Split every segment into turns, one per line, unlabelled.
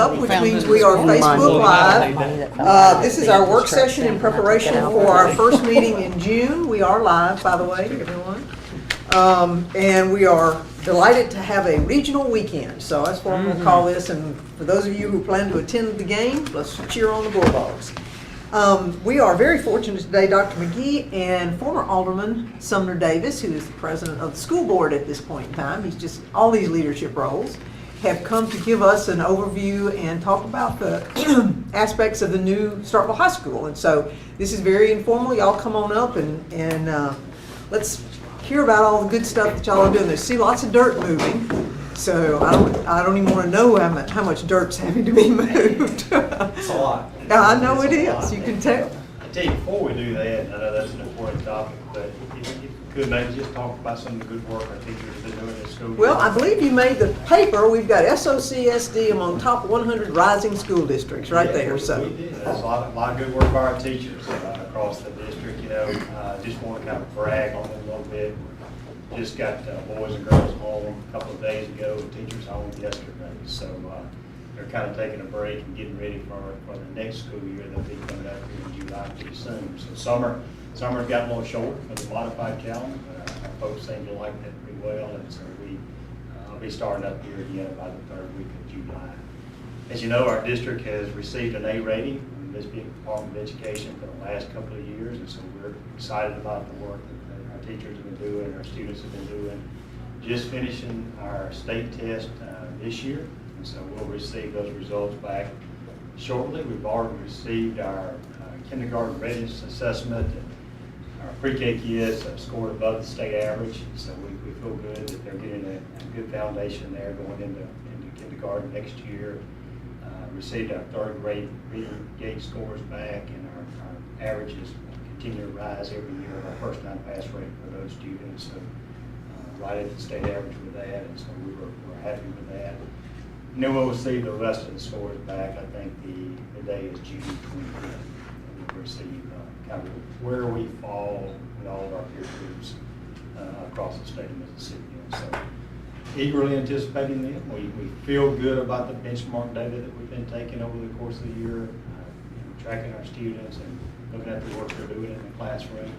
up, which means we are Facebook Live. This is our work session in preparation for our first meeting in June. We are live, by the way, everyone. And we are delighted to have a regional weekend. So that's what I'm going to call this. And for those of you who plan to attend the game, let's cheer on the Bulldogs. We are very fortunate today, Dr. McGee and former Alderman Sumner Davis, who is the president of the school board at this point in time. He's just all these leadership roles, have come to give us an overview and talk about the aspects of the new Starkville High School. And so this is very informal. Y'all come on up and let's hear about all the good stuff that y'all are doing. There's see lots of dirt moving. So I don't even want to know how much dirt's having to be moved.
It's a lot.
I know it is. You can tell.
I tell you, before we do that, I know that's an important topic, but if you could maybe just talk about some of the good work our teachers have been doing in school.
Well, I believe you made the paper. We've got SOCSD among top 100 rising school districts right there. So
we did. That's a lot of good work by our teachers across the district. You know, just want to kind of brag on them a little bit. Just got boys and girls home a couple of days ago, and teachers home yesterday. So they're kind of taking a break and getting ready for the next school year. They'll be coming up here in July pretty soon. So summer's got a little short for the modified calendar. Our folks seem to like that pretty well, and so I'll be starting up here again by the third week of July. As you know, our district has received an A rating from the Mississippi Department of Education for the last couple of years, and so we're excited about the work that our teachers have been doing, our students have been doing. Just finishing our state test this year, and so we'll receive those results back shortly. We've already received our kindergarten readiness assessment, and our pre-K kids have scored above the state average, so we feel good that they're getting a good foundation there going into kindergarten next year. Received our third grade reading gauge scores back, and our averages continue to rise every year. Our first time pass rate for those students, so right at the state average with that, and so we're happy with that. And then we'll see the rest of the scores back. I think the day is June 25th. We'll receive kind of where we fall with all of our peer groups across the state of Mississippi. And so eagerly anticipating them. We feel good about the benchmark data that we've been taking over the course of the year, tracking our students and looking at the work they're doing in the classroom.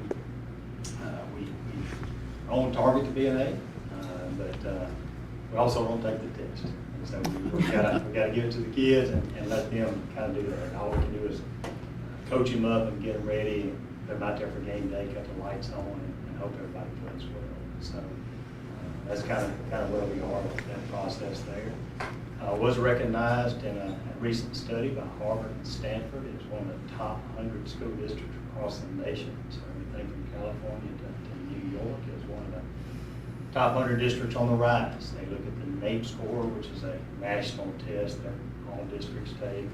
We're on target to be an A, but we also won't take the test. And so we got to give it to the kids and let them kind of do that. And all we can do is coach them up and get them ready. And they're out there for game day, got the lights on, and hope everybody plays well. So that's kind of where we are with that process there. Was recognized in a recent study by Harvard and Stanford as one of the top 100 school districts across the nation. So everything from California to New York is one of the top 100 districts on the rise. They look at the NAEP score, which is a national test that all districts take,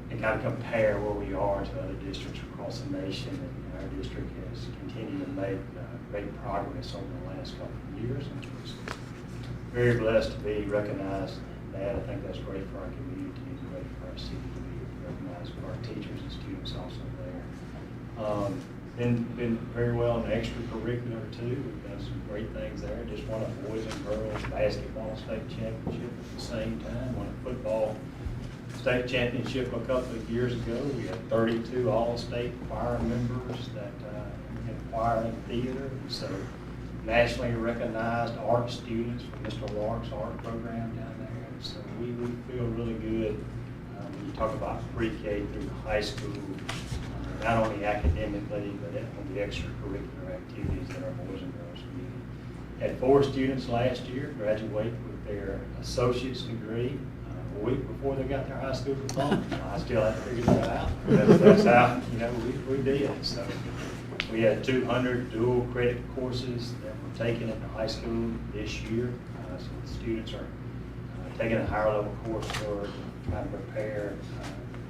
and kind of compare where we are to other districts across the nation. And our district has continued to make great progress over the last couple of years, and we're very blessed to be recognized. I think that's great for our community and great for our city to be recognized for our teachers and students also there. Been very well in extracurricular too. We've done some great things there. Just won a boys and girls basketball state championship at the same time. Won a football state championship a couple of years ago. We had 32 all-state choir members that in choir and theater. So nationally recognized art students from Mr. Lark's art program down there. So we feel really good when you talk about pre-K through high school, not only academically, but on the extracurricular activities that our boys and girls do. Had 4 students last year graduate with their associate's degree a week before they got their high school diploma. I still haven't figured that out. That's how we did. So we had 200 dual credit courses that were taken in the high school this year. So the students are taking a higher level coursework, trying to prepare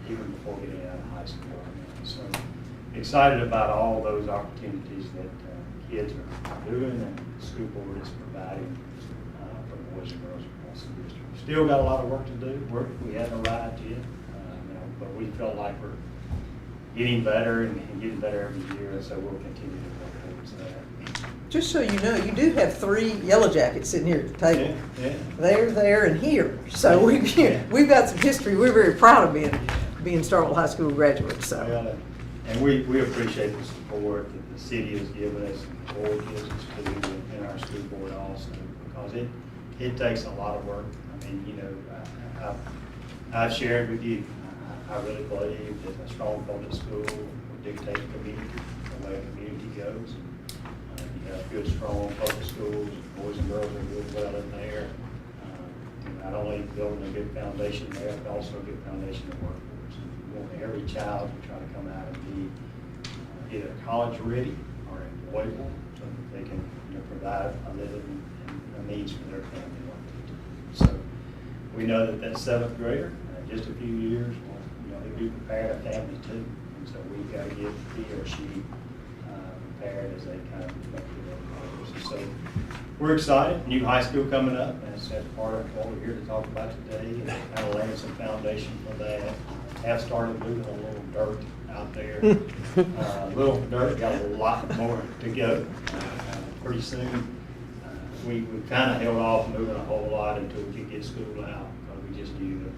even before getting out of high school. So excited about all those opportunities that kids are doing and the school board is providing for boys and girls across the district. Still got a lot of work to do. We haven't arrived yet, but we feel like we're getting better and getting better every year, and so we'll continue to work towards that.
Just so you know, you do have 3 yellow jackets sitting here at the table.
Yeah.
There, and here. So we've got some history. We're very proud of being Starkville High School graduates, so.
Well, and we appreciate the support that the city has given us, the board gives us too, and our school board also, because it takes a lot of work. I mean, you know, I've shared with you, I really believe that a strong public school will dictate the community, the way a community goes. You have good, strong public schools, boys and girls are doing well in there. Not only building a good foundation there, but also a good foundation of workforce. We want every child to try to come out and be either college ready or employable, so that they can, you know, provide a living and a needs for their family. So we know that that 7th grader, in just a few years, will, you know, he'll be prepared a family too. And so we've got to get he or she prepared as they kind of make their progress. And so we're excited. New high school coming up, and that's part of what we're here to talk about today, and kind of laying some foundation for that. Have started moving a little dirt out there. A little dirt, got a lot more to go. Pretty soon, we kind of held off moving a whole lot until we could get school out, because we just knew the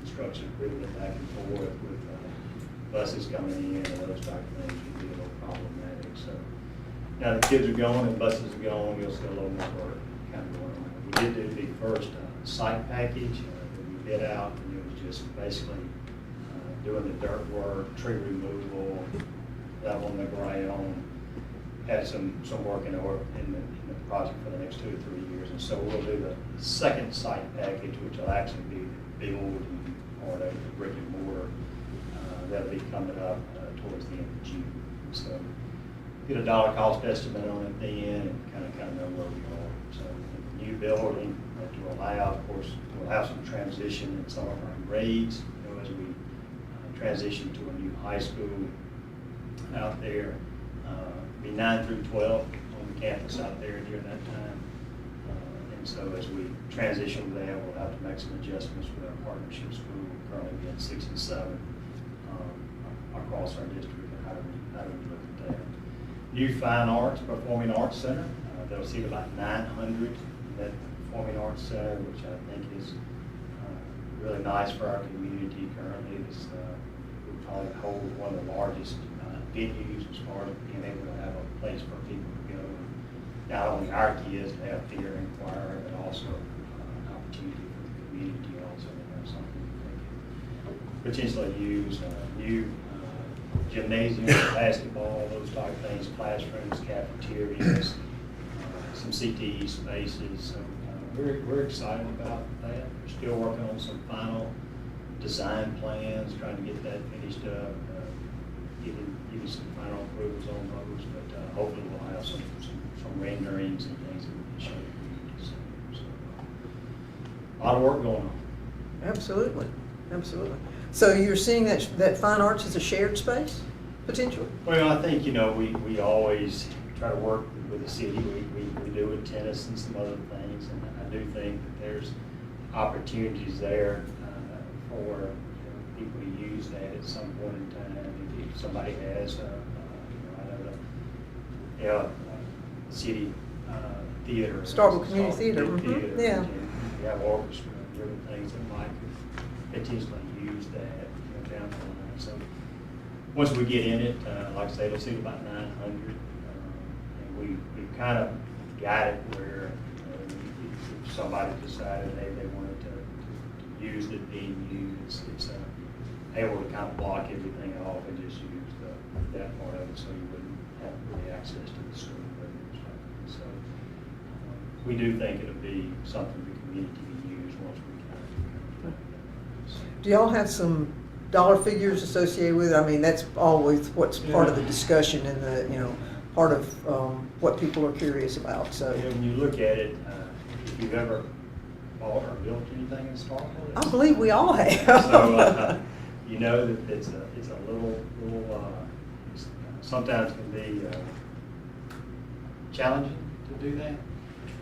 construction crew went back and forth with buses coming in and those type of things would be a little problematic. So now the kids are going and buses are going, you'll see a little more work kind of going on. We did do the first site package that we bid out, and it was just basically doing the dirt work, tree removal, leveling the ground. Had some work in the project for the next 2 or 3 years, and so we'll do the second site package, which will actually be build and or the brick and mortar. That'll be coming up towards the end of June. So get a dollar cost estimate on it then, and kind of know where we are. So the new building to allow, of course, we'll have some transition in some of our grades, you know, as we transition to a new high school out there. Be 9 through 12 on the campus out there during that time. And so as we transition there, we'll have to make some adjustments with our partnership school, currently being 6 and 7 across our district, and how do we look at that. New Fine Arts, Performing Arts Center. They'll seat about 900 in that Performing Arts Center, which I think is really nice for our community currently. This will probably hold one of the largest venues as far as being able to have a place for people to go. Not only our kids to have theater and choir, but also an opportunity for the community also to have something they can potentially use. New gymnasium, basketball, those type of things, classrooms, cafeterias, some CTE spaces. So we're excited about that. We're still working on some final design plans, trying to get that finished up. Give you some final approvals on those, but hopefully we'll have some renderings and things that we can show you. So a lot of work going on.
Absolutely. So you're seeing that fine arts as a shared space, potentially?
Well, I think, you know, we always try to work with the city. We do with tennis and some other things, and I do think that there's opportunities there for people to use that at some point in time. If somebody has, I know the city theater.
Starkville Community Theater. Mm-hmm. Yeah.
You have orchestra and different things that might potentially use that, you know, down the line. So once we get in it, like I say, it'll seat about 900. And we've kind of got it where if somebody decided, hey, they wanted to use it being used, it's able to kind of block everything off and just use that part of it, so you wouldn't have really access to the school. So we do think it'll be something the community can use once we kind of.
Do y'all have some dollar figures associated with it? I mean, that's always what's part of the discussion and the, you know, part of what people are curious about. So
yeah, when you look at it, if you've ever bought or built anything in Starkville,
I believe we all have.
So you know that it's a little sometimes can be challenging to do that.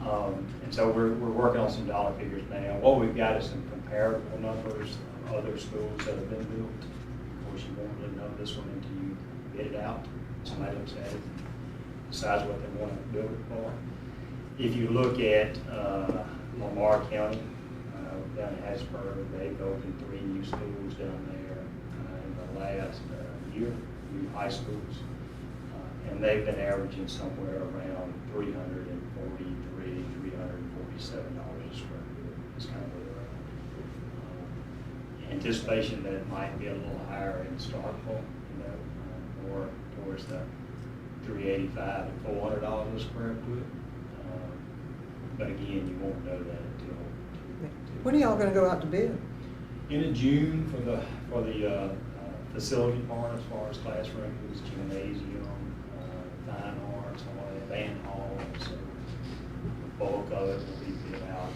And so we're working on some dollar figures now. What we've got is some comparable numbers of other schools that have been built. Of course, you won't really know this one until you get it out. Somebody looks at it. decides what they want to build it for. If you look at Lamar County, down in Hattiesburg, they've opened 3 new schools down there in the last year, new high schools. And they've been averaging somewhere around $347 a square foot. It's kind of where they're at. Anticipation that it might be a little higher in Starkville, more towards the $385 to $400 a square foot. But again, you won't know that until.
When are y'all gonna go out to bid?
In June for the facility part, as far as classrooms, gymnasium, fine arts, all that, band hall. So the bulk of it will be bid out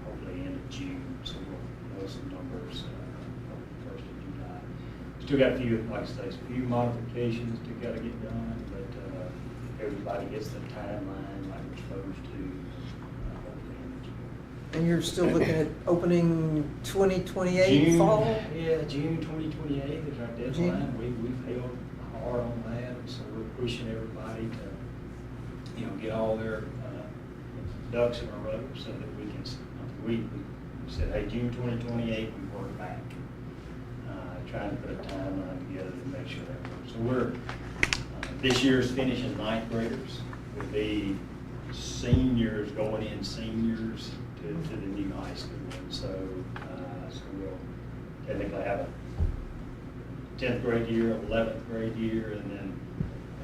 hopefully end of June. So we'll know some numbers first of July. Still got a few, like I say, a few modifications to gotta get done, but if everybody gets the timeline like we're supposed to.
And you're still looking at opening 2028 fall?
Yeah, June 2028 is our deadline.
June.
We've held hard on that, so we're pushing everybody to, get all their ducks in a row so that we can, we said, hey, June 2028, we work back. Trying to put a timeline together to make sure that works. So we're, this year's finishing 9th graders will be seniors going in seniors to the new high school. And so we'll technically have a 10th grade year, 11th grade year, and then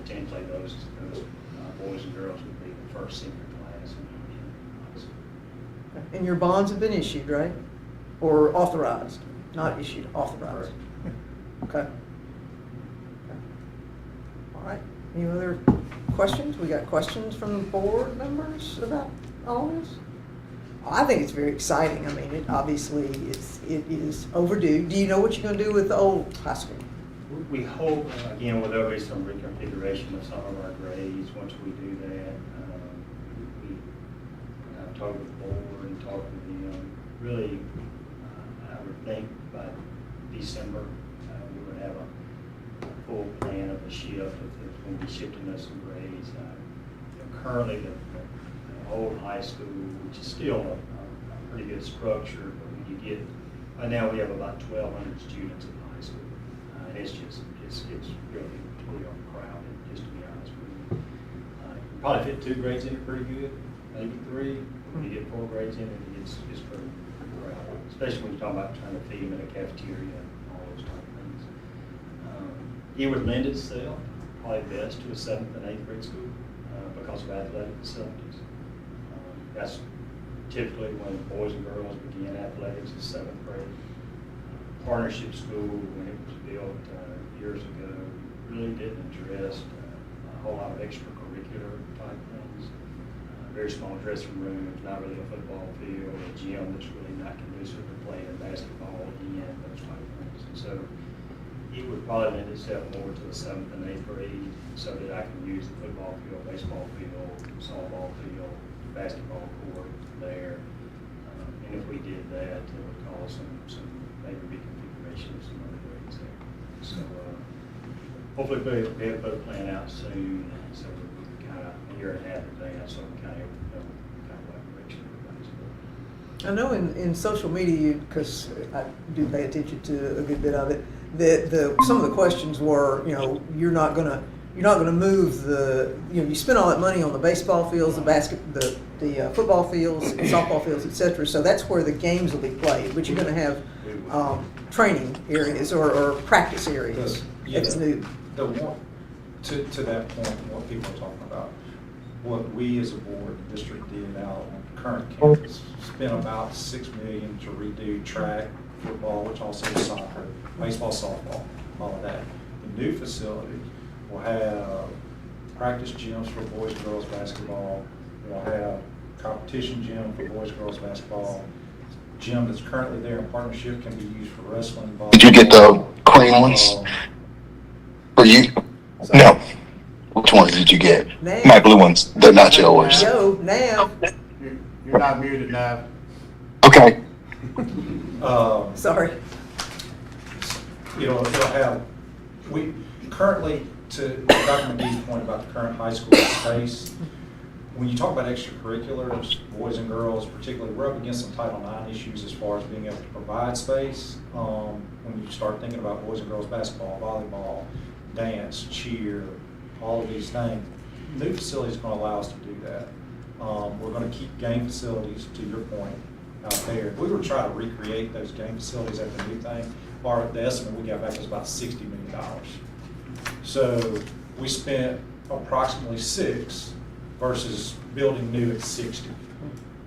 potentially those boys and girls will be the first senior class in high school.
And your bonds have been issued, right? Or authorized? Not issued, authorized. Okay. All right. Any other questions? We got questions from the board members about all this? I think it's very exciting. I mean, it obviously it is overdue. Do you know what you're going to do with the old high school?
We hope, again, well, there'll be some reconfiguration of some of our grades once we do that. I've talked with the board and talked with them. Really, I would think by December, we would have a full plan of the shift if there's going to be shifting us some grades. Currently, the old high school, which is still a pretty good structure, but when you get, right now we have about 1,200 students in high school. And it's really overcrowded, just to be honest with you. You probably fit 2 grades in it pretty good, maybe 3. When you get 4 grades in it, it's pretty crowded, especially when you're talking about trying to feed them in a cafeteria and all those type of things. It would lend itself probably best to a 7th and 8th grade school because of athletic facilities. That's typically when boys and girls begin athletics is 7th grade. Partnership school, when it was built years ago, really didn't address a whole lot of extracurricular type things. Very small dressing rooms, not really a football field, a gym that's really not conducive to playing basketball again, those type of things. And so it would probably lend itself more to the 7th and 8th grade so that I can use the football field, baseball field, softball field, basketball court there. And if we did that, it would cause some maybe reconfiguration of some other grades there. So hopefully we'll be able to put a plan out soon so we can kind of a year and a half advance so we kind of know kind of what direction everybody's going.
I know in social media, because I do pay attention to a good bit of it, that some of the questions were, you're not gonna move you spend all that money on the baseball fields, the football fields, softball fields, etc. So that's where the games will be played, but you're gonna have training areas or practice areas. That's new.
The one, to that point, what people are talking about, what we as a board, the district did out on the current campus, spent about $6 million to redo track, football, which also is soccer, baseball, softball, all of that. The new facility will have practice gyms for boys and girls basketball. We'll have competition gym for boys and girls basketball. Gym that's currently there in partnership can be used for wrestling, volleyball.
Did you get the clean ones? Or you? No. Which ones did you get?
Nav.
My blue ones, the nacho ones.
Yo, Nav.
You're not muted, Nav.
Okay.
Sorry.
It'll have, we currently to Dr. McGee's point about the current high school space, when you talk about extracurriculars, boys and girls particularly, we're up against some Title IX issues as far as being able to provide space. When you start thinking about boys and girls basketball, volleyball, dance, cheer, all of these things, new facilities are going to allow us to do that. We're going to keep game facilities, to your point, out there. If we were trying to recreate those game facilities at the new thing, the estimate we got back was about $60 million. So we spent approximately 6 versus building new at 60.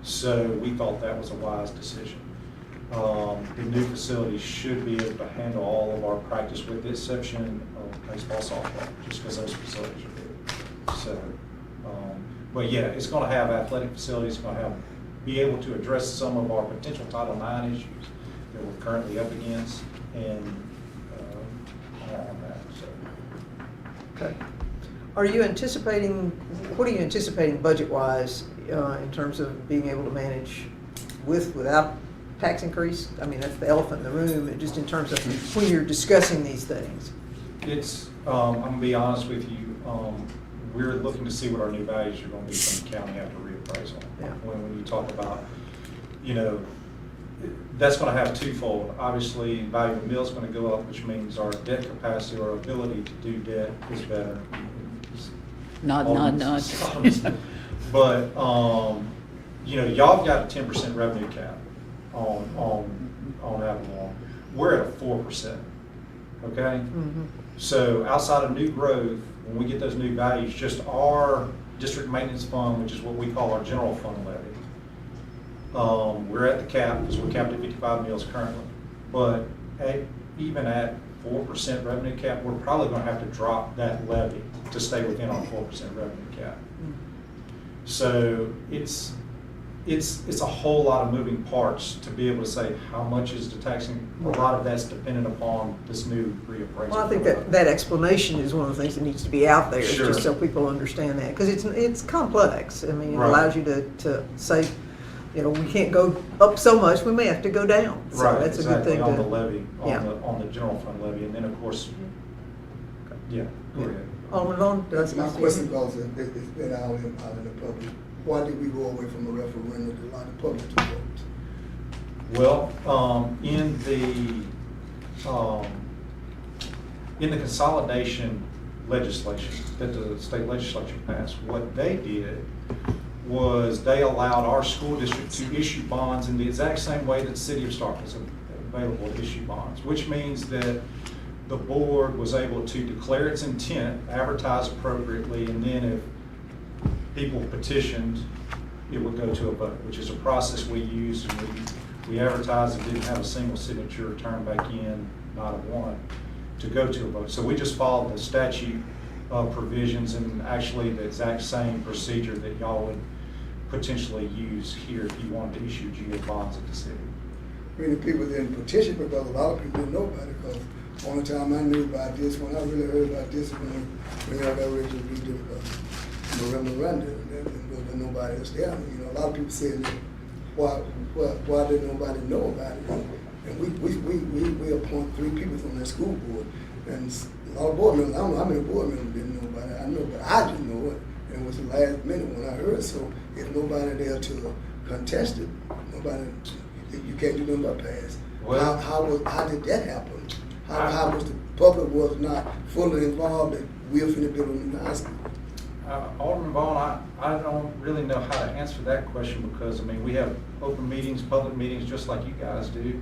So we thought that was a wise decision. The new facility should be able to handle all of our practice with the exception of baseball, softball, just because those facilities are big. So, but yeah, it's going to have athletic facilities, it's going to be able to address some of our potential Title IX issues that we're currently up against and on that. So.
Okay. Are you anticipating, what are you anticipating budget-wise in terms of being able to manage without tax increase? I mean, that's the elephant in the room, and just in terms of when you're discussing these things.
It's, I'm going to be honest with you, we're looking to see what our new values are going to be from the county after reappraisal.
Yeah.
When you talk about, you know, that's going to have twofold. Obviously, value of the mill is going to go up, which means our debt capacity or ability to do debt is better.
Nod.
But, you know, y'all got a 10% revenue cap on Avalon. We're at a 4%, okay?
Mm-hmm.
So outside of new growth, when we get those new values, just our district maintenance fund, which is what we call our general fund levy, we're at the cap because we're capped at 55 mills currently. But even at 4% revenue cap, we're probably going to have to drop that levy to stay within our 4% revenue cap. So it's a whole lot of moving parts to be able to say how much is the taxing. A lot of that's dependent upon this new reappraisal.
Well, I think that explanation is one of the things that needs to be out there,
Sure.
just so people understand that, because it's complex. I mean, it
Right.
allows you to say, you know, we can't go up so much, we may have to go down. So
Right,
that's
exactly,
a good
on
thing
the levy,
yeah.
on the general fund levy, and then of course, yeah, go ahead.
Alderman Vaughn, does
My question goes, it's been out in the public. Why did we go away from a referendum to allow the public to vote?
Well, in the consolidation legislation that the state legislature passed, what they did was they allowed our school district to issue bonds in the exact same way that the city of Starkville is available to issue bonds, which means that the board was able to declare its intent, advertise appropriately, and then if people petitioned, it would go to a vote, which is a process we used, and we advertised and didn't have a single signature turned back in, not a one, to go to a vote. So we just followed the statute provisions and actually the exact same procedure that y'all would potentially use here if you wanted to issue GA bonds at the city.
Many people didn't petition because a lot of people didn't know about it, because only time I knew about this, when I really heard about this, when y'all got ready to do the memorandum, and nobody else there. You know, a lot of people saying, why did nobody know about it? And we appoint 3 people from the school board, and a lot of board members, I don't know how many board members didn't know about it. I know, but I didn't know it, and it was the last minute when I heard. So if nobody there to contest it, nobody, you can't do nothing but pass.
Well,
how did that happen? How was the public was not fully involved that we're finna build a new high school?
Alderman Vaughn, I don't really know how to answer that question because, I mean, we have open meetings, public meetings, just like you guys do.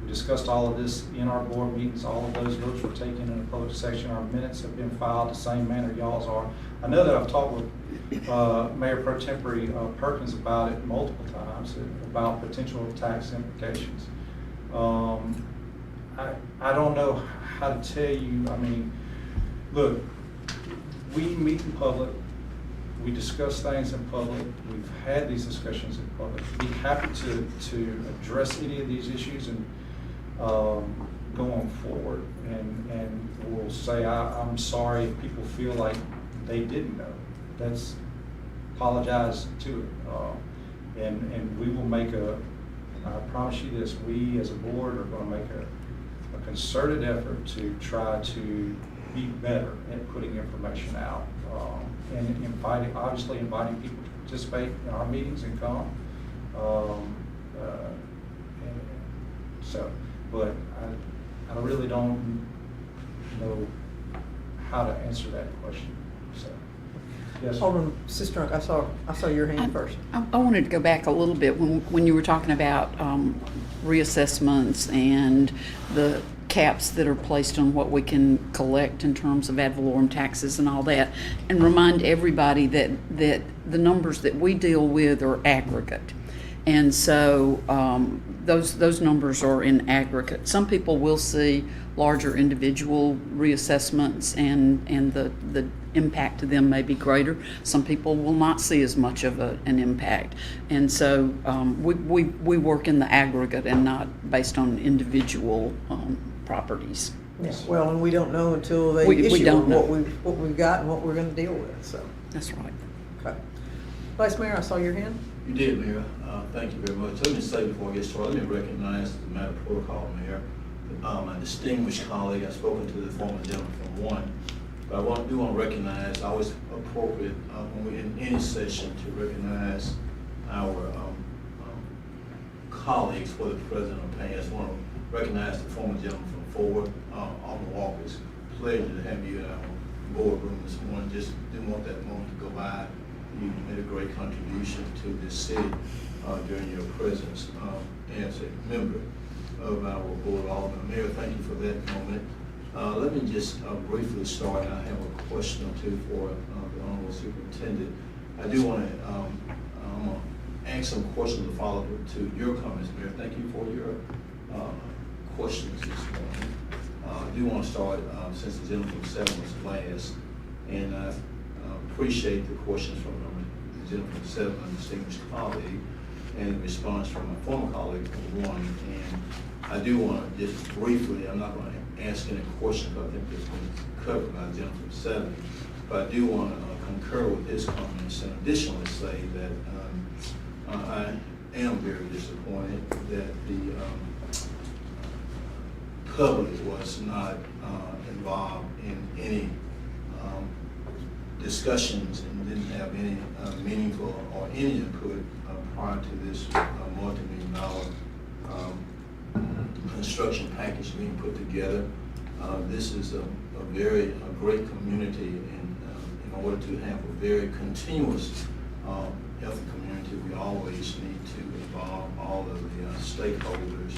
We discussed all of this in our board meetings. All of those votes were taken in a public section. Our minutes have been filed the same manner y'all's are. I know that I've talked with Mayor Pro Tempore Perkins about it multiple times, about potential tax implications. I don't know how to tell you. I mean, look, we meet in public. We discuss things in public. We've had these discussions in public. We'd be happy to address any of these issues and going forward. And we'll say, I'm sorry if people feel like they didn't know. That's apologize to it. And we will make I promise you this, we as a board are going to make a concerted effort to try to be better at putting information out, and obviously inviting people to participate in our meetings and come. And so, but I really don't know how to answer that question, so. Yes, sir.
Alderman Sistrunk, I saw your hand first.
I wanted to go back a little bit when you were talking about reassessments and the caps that are placed on what we can collect in terms of ad valorem taxes and all that, and remind everybody that the numbers that we deal with are aggregate. And so those numbers are in aggregate. Some people will see larger individual reassessments and the impact to them may be greater. Some people will not see as much of an impact. And so we work in the aggregate and not based on individual properties.
Yeah, well, and we don't know until they
We
issue
don't know.
what we've got and what we're gonna deal with, so.
That's right.
Okay. Vice Mayor, I saw your hand.
You did, Mayor. Thank you very much. Let me say before I get started, let me recognize the matter of protocol, Mayor. My distinguished colleague, I've spoken to the former gentleman from one, but I do want to recognize, always appropriate when we're in any session to recognize our colleagues for the president of paying. I just want to recognize the former gentleman from Ford, Alderman Walker. It's a pleasure to have you in our boardroom this morning. Just didn't want that moment to go by. You made a great contribution to this city during your presence as a member of our Board of Aldermen. Mayor, thank you for that moment. Let me just briefly start. I have a question or two for the Honorable Superintendent. I do want to ask some questions to follow to your comments, Mayor. Thank you for your questions this morning. I do want to start, since the gentleman from 7 was last, and I appreciate the questions from the gentleman from 7, my distinguished colleague, and the response from my former colleague from 1. And I do want to just briefly, I'm not going to ask any questions, but I think it's been covered by the gentleman from 7, but I do want to concur with his comments and additionally say that I am very disappointed that the public was not involved in any discussions and didn't have any meaningful or any input prior to this multi-million-dollar construction package being put together. This is a great community, and in order to have a very continuous healthy community, we always need to involve all of the stakeholders,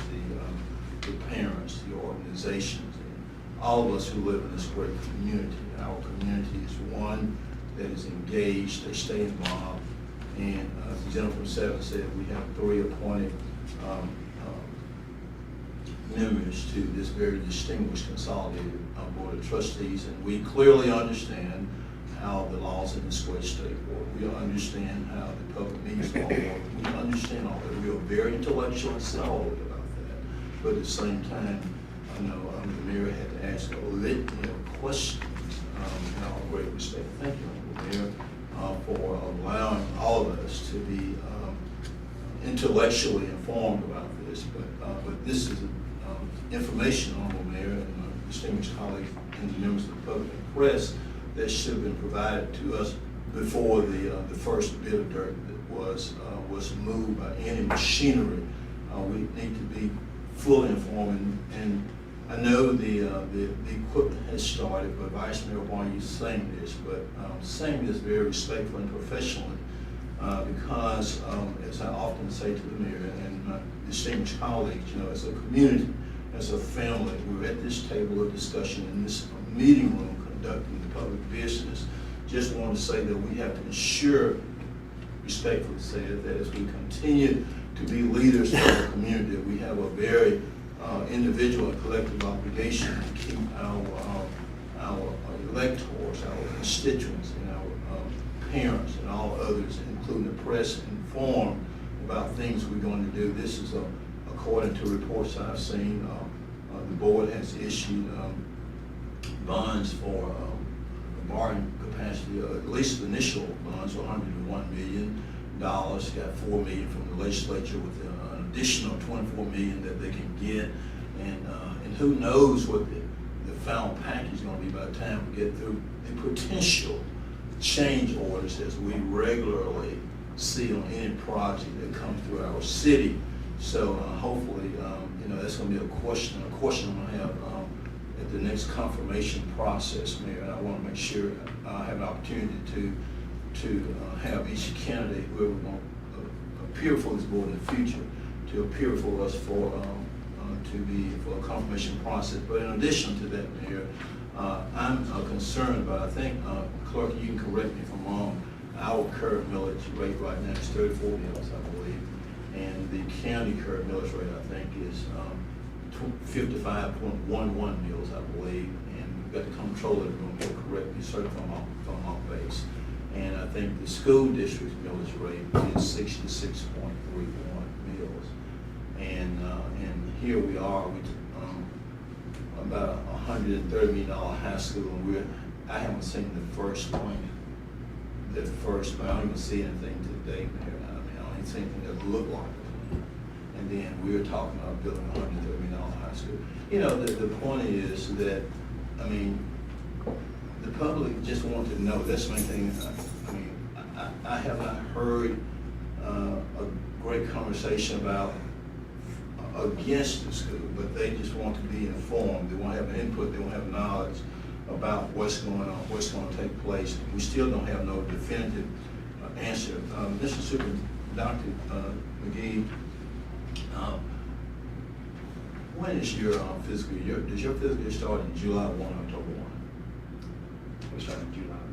the parents, the organizations, and all of us who live in this great community. Our community is one that is engaged, they stay involved, and as the gentleman from 7 said, we have 3 appointed members to this very distinguished consolidated Board of Trustees, and we clearly understand how the laws in this great state work. We understand how the public meetings law work. We understand all that. We are very intellectual and solid about that. But at the same time, I know the mayor had to ask a litany of questions in all great respect. Thank you, Mayor, for allowing all of us to be intellectually informed about this. But this is information, Honorable Mayor, and my distinguished colleagues and the members of the public and press that should have been provided to us before the first bit of dirt that was moved by any machinery. We need to be fully informed, and I know the equipment has started, but Vice Mayor, why are you saying this? But saying this very respectfully and professionally, because as I often say to the mayor and my distinguished colleagues, as a community, as a family, we're at this table of discussion in this meeting room conducting the public business. Just want to say that we have to ensure, respectfully say that as we continue to be leaders for our community, that we have a very individual and collective obligation to keep our electors, our constituents, and our parents and all others, including the press, informed about things we're going to do. This is according to reports I've seen, the board has issued bonds for borrowing capacity, at least the initial bonds, $101 million. Got $4 million from the legislature with additional $24 million that they can get, and who knows what the final package is gonna be by the time we get through the potential change orders as we regularly see on any project that comes through our city. So hopefully, that's gonna be a question I'm gonna have at the next confirmation process, Mayor. And I wanna make sure I have an opportunity to have each candidate, whoever will appear for this board in the future, to appear for us for a confirmation process. But in addition to that, Mayor, I'm concerned about, I think, Clerk, you can correct me if I'm wrong, our current millage rate right now is 34 mills, I believe, and the county current millage rate, I think, is 55.11 mills, I believe, and we've got the comptroller in the room here, correct me, sir, if I'm off base. And I think the school district's millage rate is 66.31 mills. And here we are with about $130 million high school, and I haven't seen the first one. But I don't even see anything today, Mayor. I mean, I don't even see anything that look like it. And then we're talking about building a $130 million high school. The point is that, I mean, the public just want to know. That's the main thing. I mean, I have not heard a great conversation about against the school, but they just want to be informed. They want to have input. They want to have knowledge about what's going on, what's going to take place. We still don't have no definitive answer. Mr. Superintendent, Dr. McGee, when is your fiscal year? Does your fiscal year start in July 1 or October 1?
We start in July.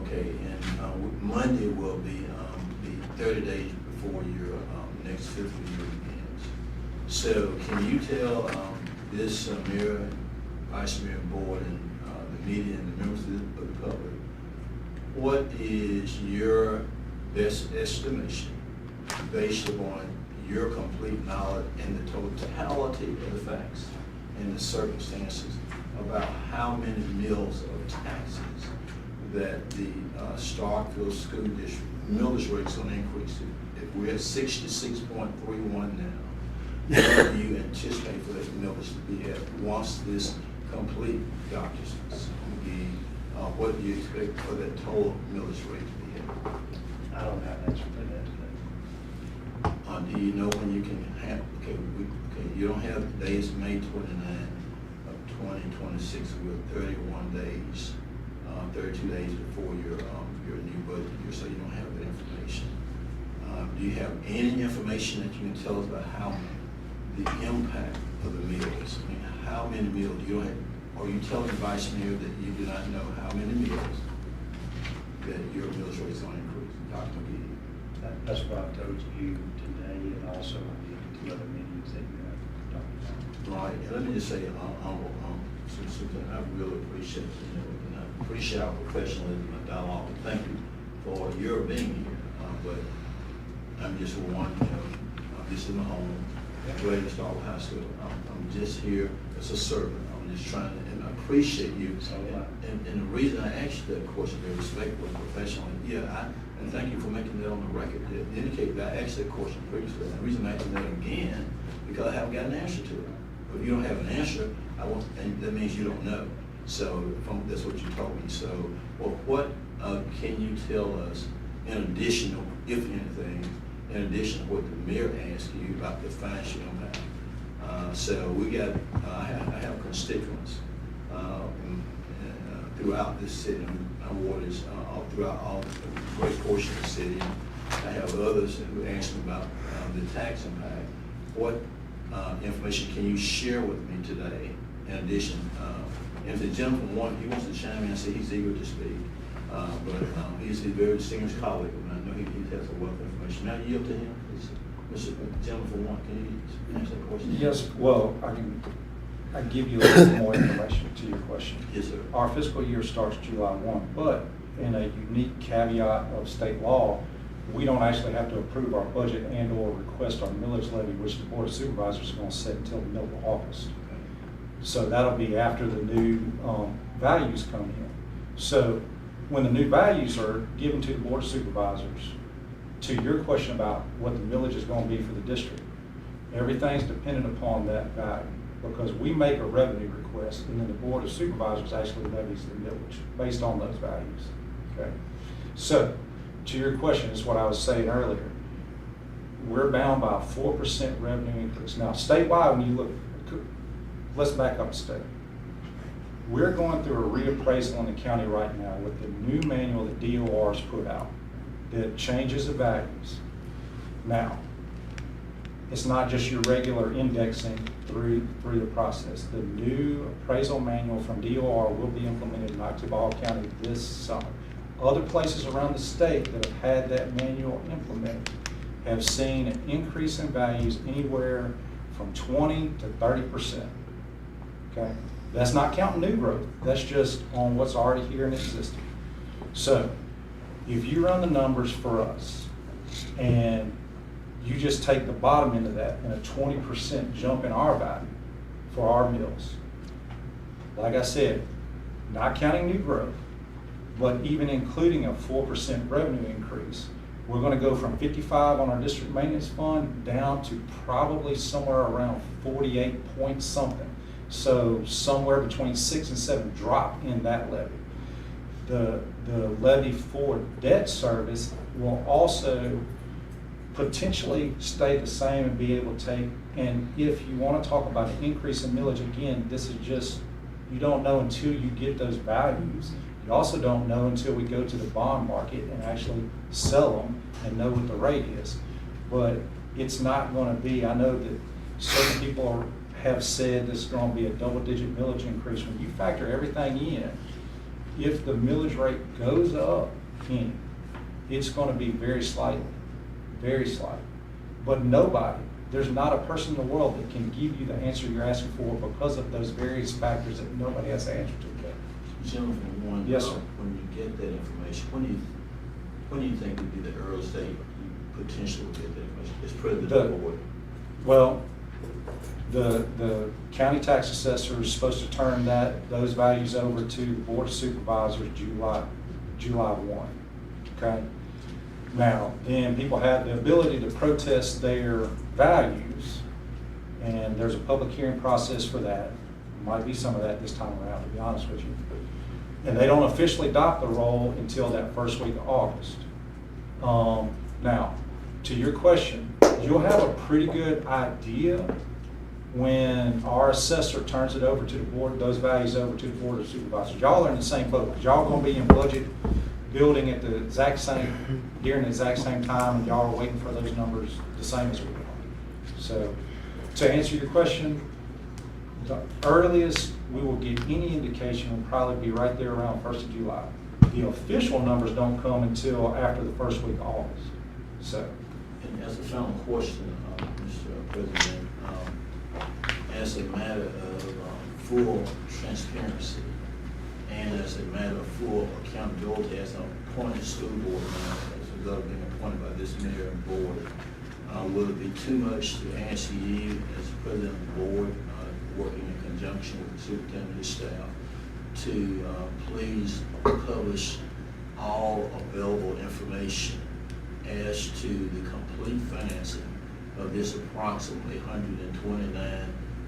Okay, and Monday will be 30 days before your next fiscal year begins. So can you tell this mayor, vice mayor, board, and the media and the members of the public, what is your best estimation based upon your complete knowledge and the totality of the facts and the circumstances about how many mills of taxes that the Starkville School District millage rate is going to increase? If we're at 66.31 now, what do you anticipate for that millage to be at once this complete, Dr. McGee, what do you expect for that total millage rate to be at?
I don't have an answer for that today.
Do you know when you can have, okay, you don't have the days May 29 of 2026 with 31 days, 32 days before your new budget year, so you don't have that information. Do you have any information that you can tell us about how the impact of the mills? I mean, how many mills do you have? Are you telling the vice mayor that you do not know how many mills that your millage rate is going to increase? Dr. McGee?
That's what I've told you today, and also the two other meetings that you have talked about.
Right, and let me just say, I really appreciate and I appreciate our professionalism and dialogue. Thank you for your being here. But I'm just this is my home. Glad to start with high school. I'm just here as a servant. I'm just trying to, and I appreciate you. And the reason I asked you that question very respectfully and professionally, and thank you for making that on the record. It indicated that I asked that question previously. And the reason I'm asking that again, because I haven't got an answer to it. But if you don't have an answer, and that means you don't know. So that's what you told me. So, what can you tell us in addition, if anything, in addition to what the mayor asked you about the financial impact? So we got, I have constituents throughout this city. My ward is throughout a great portion of the city. I have others who asked me about the tax impact. What information can you share with me today? In addition, if the gentleman he wants to chime in, I say he's eager to speak. But he's a very distinguished colleague, and I know he has a wealth of information. Now, yield to him, please. Mr. Gentleman from one, can you answer that question?
Yes, well, I give you a little more information to your question.
Yes, sir.
Our fiscal year starts July 1, but in a unique caveat of state law, we don't actually have to approve our budget and or request our millage levy, which the Board of Supervisors is going to set until the middle of August. So that'll be after the new values come in. So when the new values are given to the Board of Supervisors, to your question about what the millage is going to be for the district, everything's dependent upon that value. because we make a revenue request, and then the Board of Supervisors actually levies the millage based on those values, okay? So, to your question, is what I was saying earlier, we're bound by a 4% revenue increase. Now, statewide, when you look, let's back up a step. We're going through a reappraisal in the county right now with the new manual that DOR's put out that changes the values. Now, it's not just your regular indexing through the process. The new appraisal manual from DOR will be implemented in Oktibbeha County this summer. Other places around the state that have had that manual implemented have seen an increase in values anywhere from 20 to 30%. Okay? That's not counting new growth. That's just on what's already here and existing. So, if you run the numbers for us and you just take the bottom end of that and a 20% jump in our value for our mills, like I said, not counting new growth, but even including a 4% revenue increase, we're going to go from 55 on our district maintenance fund down to probably somewhere around 48 point something. So somewhere between 6 and 7 drop in that levy. The levy for debt service will also potentially stay the same and be able to take, and if you want to talk about an increase in millage, again, this is just, you don't know until you get those values. You also don't know until we go to the bond market and actually sell them and know what the rate is. But it's not going to be, I know that certain people have said this is going to be a double-digit millage increase. When you factor everything in, if the millage rate goes up, it's going to be very slight. But nobody, there's not a person in the world that can give you the answer you're asking for because of those various factors that nobody has the answer to yet.
Gentleman,
Yes, sir.
When you get that information, when do you think would be the earliest date you potentially will get that information? It's president of the board.
Well, the county tax assessor is supposed to turn those values over to the Board of Supervisors July 1, okay? Now, then people have the ability to protest their values, and there's a public hearing process for that. Might be some of that this time around, to be honest with you. And they don't officially adopt the roll until that first week of August. Now, to your question, you'll have a pretty good idea when our assessor turns it over to the board, those values over to the Board of Supervisors. Y'all are in the same boat, because y'all gonna be in budget building at the exact same, during the exact same time, and y'all are waiting for those numbers the same as we are. So, to answer your question, the earliest we will get any indication will probably be right there around 1st of July. The official numbers don't come until after the first week of August. So,
And as a final question, Mr. President, as a matter of full transparency and as a matter of full accountability, as an appointed school board member, as a result of being appointed by this mayor and board, will it be too much to answer you as president of the board, working in conjunction with the superintendent and his staff, to please publish all available information as to the complete financing of this approximately $129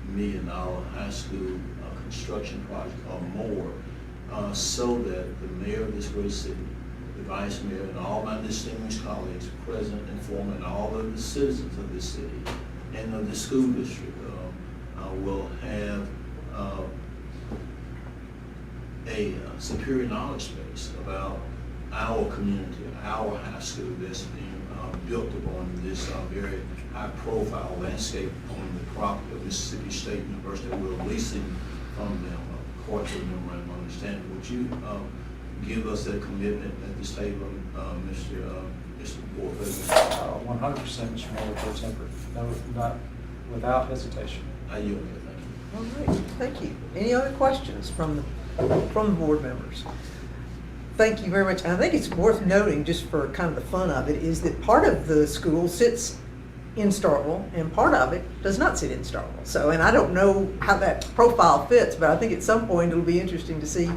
million high school construction project or more, so that the mayor of this great city, the vice mayor, and all my distinguished colleagues present and former, and all of the citizens of this city and of the school district will have a superior knowledge base about our community, our high school that's being built upon this very high-profile landscape on the property of Mississippi State University that we're leasing from them, according to the memorandum of understanding. Would you give us that commitment at this table, Mr. Board President?
100%, Mr. Mayor, Pro Tempore. No, not without hesitation.
I yield here, thank you.
All right, thank you. Any other questions from the board members? Thank you very much. And I think it's worth noting, just for kind of the fun of it, is that part of the school sits in Starkville and part of it does not sit in Starkville. So, and I don't know how that profile fits, but I think at some point it'll be interesting to see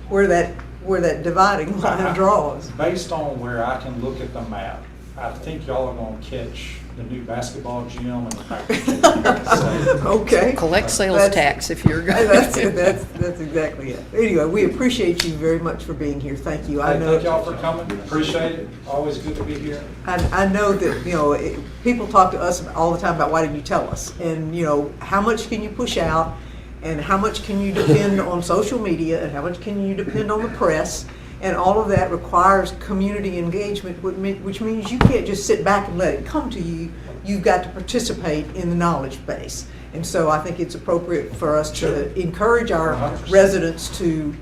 where that dividing line draws.
Based on where I can look at the map I think y'all are gonna catch the new basketball gym and the practice gym. So,
Okay.
Collect sales
That's-
tax if you're going.
That's exactly it. Anyway, we appreciate you very much for being here. Thank you. I
Hey,
know.
thank y'all for coming, appreciate it, always good to be here.
I know that, people talk to us all the time about why didn't you tell us? And, how much can you push out? And how much can you depend on social media? And how much can you depend on the press? And all of that requires community engagement, which means you can't just sit back and let it come to you. You've got to participate in the knowledge base. And so I think it's appropriate for us to encourage our
100%.
residents to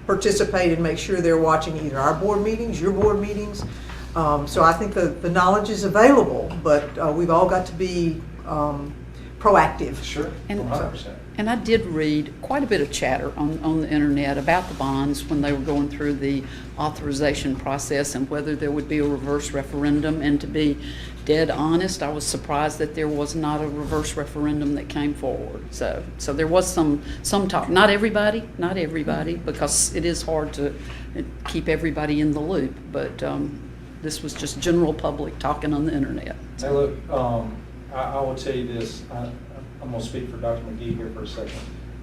participate and make sure they're watching either our board meetings, your board meetings. So I think the knowledge is available, but we've all got to be proactive.
Sure,
And-
100%.
And I did read quite a bit of chatter on the internet about the bonds when they were going through the authorization process and whether there would be a reverse referendum. And to be dead honest, I was surprised that there was not a reverse referendum that came forward. So there was some talk. Not everybody, because it is hard to keep everybody in the loop. But this was just general public talking on the internet.
Hey, look, I will tell you this, I'm gonna speak for Dr. McGee here for a second,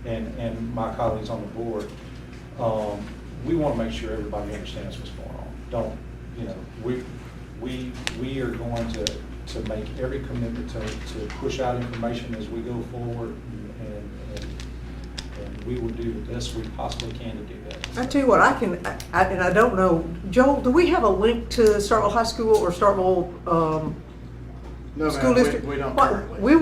and my colleagues on the board. We wanna make sure everybody understands what's going on. We are going to make every commitment to push out information as we go forward, and we will do the best we possibly can to do that.
I tell you what, and I don't know, Joel, do we have a link to Starkville High School or Starkville
No,
School
ma'am,
District?
we don't
What-
currently.
we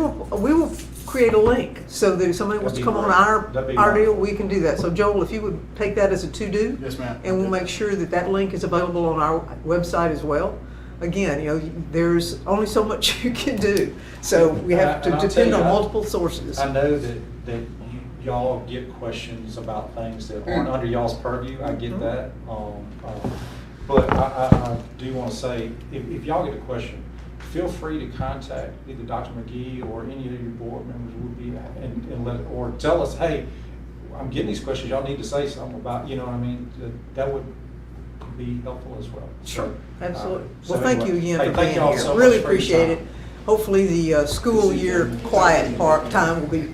will create a link so that if somebody wants to
That'd
come
be
on
great. That'd be
our deal,
wonderful.
we can do that. So Joel, if you would take that as a to-do.
Yes, ma'am.
And we'll make sure that that link is available on our website as well. Again, there's only so much you can do. So we have to
And I'll tell
depend
you,
on multiple sources.
I know that y'all get questions about things that aren't under y'all's purview, I get that. But I do want to say, if y'all get a question, feel free to contact either Dr. McGee or any of your board members would be, or tell us, hey, I'm getting these questions, y'all need to say something about, you know what I mean? That would be helpful as well.
Sure, absolutely.
So
Well, thank you
anyway,
again
hey,
for
thank
being
y'all
here.
so much
Really
for your
appreciate
time.
it. Hopefully the school year quiet time will be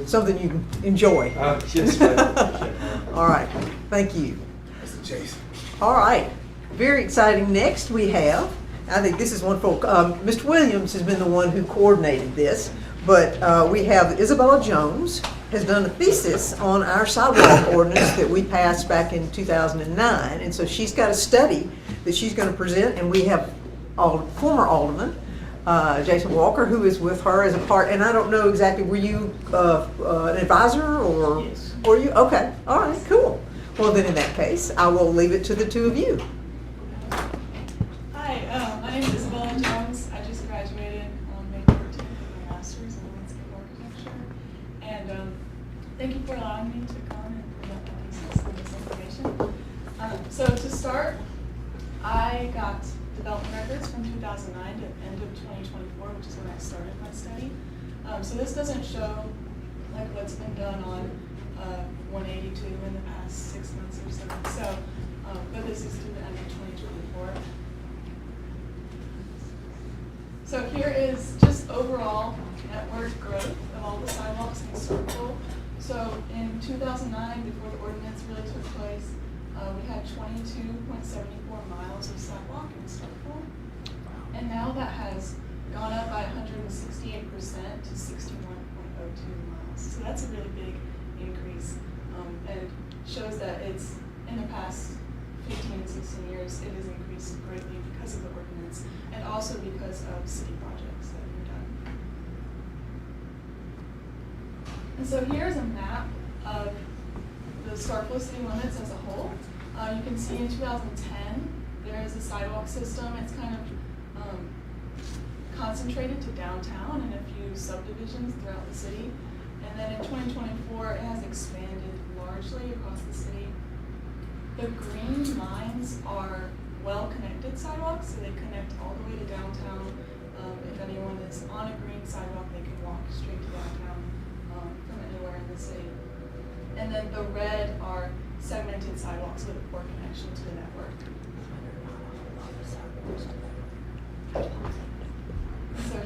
something you can enjoy.
Yes, ma'am.
All right, thank you.
Mr. Jason.
All right, very exciting. Next we have, I think this is wonderful, Mr. Williams has been the one who coordinated this, but we have Isabella Jones has done a thesis on our sidewalk ordinance that we passed back in 2009, and so she's got a study that she's going to present, and we have former alderman, Jason Walker, who is with her as a part, and I don't know exactly, were you an advisor or?
Yes.
Were you? Okay, all right, cool. Well, then in that case, I will leave it to the two of you.
Hi, my name is Isabella Jones. I just graduated on May 14th with my master's in landscape architecture. And thank you for allowing me to come and present my thesis on this information. So to start, I got development records from 2009 to the end of 2024, which is when I started my study. So this doesn't show like what's been done on 182 in the past 6 months or so. So, but this is through the end of 2024. So here is just overall network growth of all the sidewalks in Starkville. So in 2009, before the ordinance really took place, we had 22.74 miles of sidewalk in Starkville. And now that has gone up by 168% to 61.02 miles. So that's a really big increase, and shows that it's, in the past 15 and 16 years, it has increased greatly because of the ordinance, and also because of city projects that we've done. And so here's a map of the Starkville city limits as a whole. You can see in 2010, there is a sidewalk system. It's kind of concentrated to downtown and a few subdivisions throughout the city. And then in 2024, it has expanded largely across the city. The green lines are well-connected sidewalks, so they connect all the way to downtown. If anyone is on a green sidewalk, they can walk straight to downtown from anywhere in the city. And then the red are segmented sidewalks with a poor connection to the network.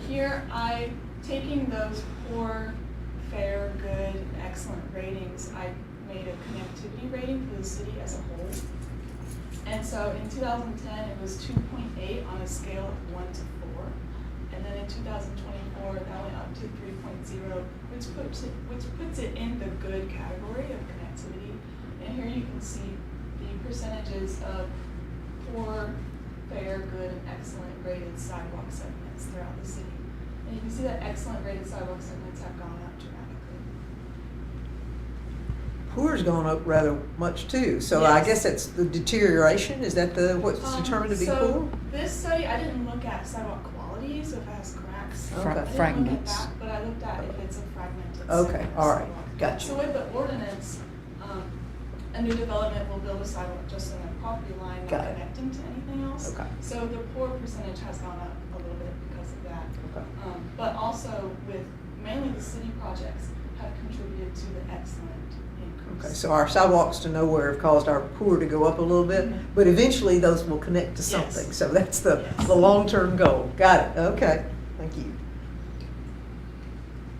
here, taking those poor, fair, good, and excellent ratings, I made a connectivity rating for the city as a whole. And so in 2010, it was 2.8 on a scale of 1 to 4. And then in 2024, that went up to 3.0, which puts it in the good category of connectivity. And here you can see the percentages of poor, fair, good, and excellent rated sidewalk segments throughout the city. And you can see that excellent rated sidewalk segments have gone up dramatically.
Poor's gone up rather much too, so I
Yes.
guess that's the deterioration, is that what's determined to be poor?
So this study, I didn't look at sidewalk quality, so if it has cracks.
Okay.
I didn't look at
Fragments.
that, but I looked at if it's a fragmented
Okay,
segment of
all right,
sidewalk.
gotcha.
So with the ordinance, a new development will build a sidewalk just on their property line, not
Got it.
connecting to anything else.
Okay.
So the poor percentage has gone up a little bit because of that.
Okay.
But also with mainly the city projects have contributed to the excellent increase.
Okay, so our sidewalks to nowhere have caused our poor to go up a little bit, but eventually those will connect to
Yes.
something. So that's the
Yes.
long-term goal. Got it, okay, thank you.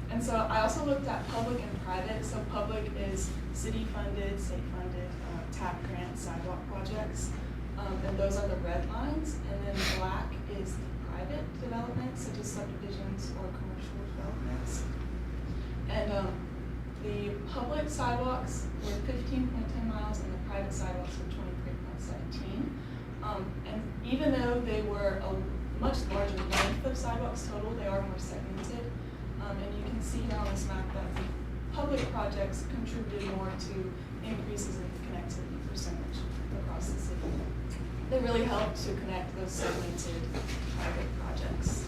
And so I also looked at public and private. So public is city-funded, state-funded, TAP grant sidewalk projects. And those are the red lines. And then black is the private developments, such as subdivisions or commercial developments. And the public sidewalks were 15.10 miles and the private sidewalks were 23.17. And even though they were a much larger length of sidewalks total, they are more segmented. And you can see here on this map that the public projects contributed more to increases in the connectivity percentage across the city. They really helped to connect those segmented private projects.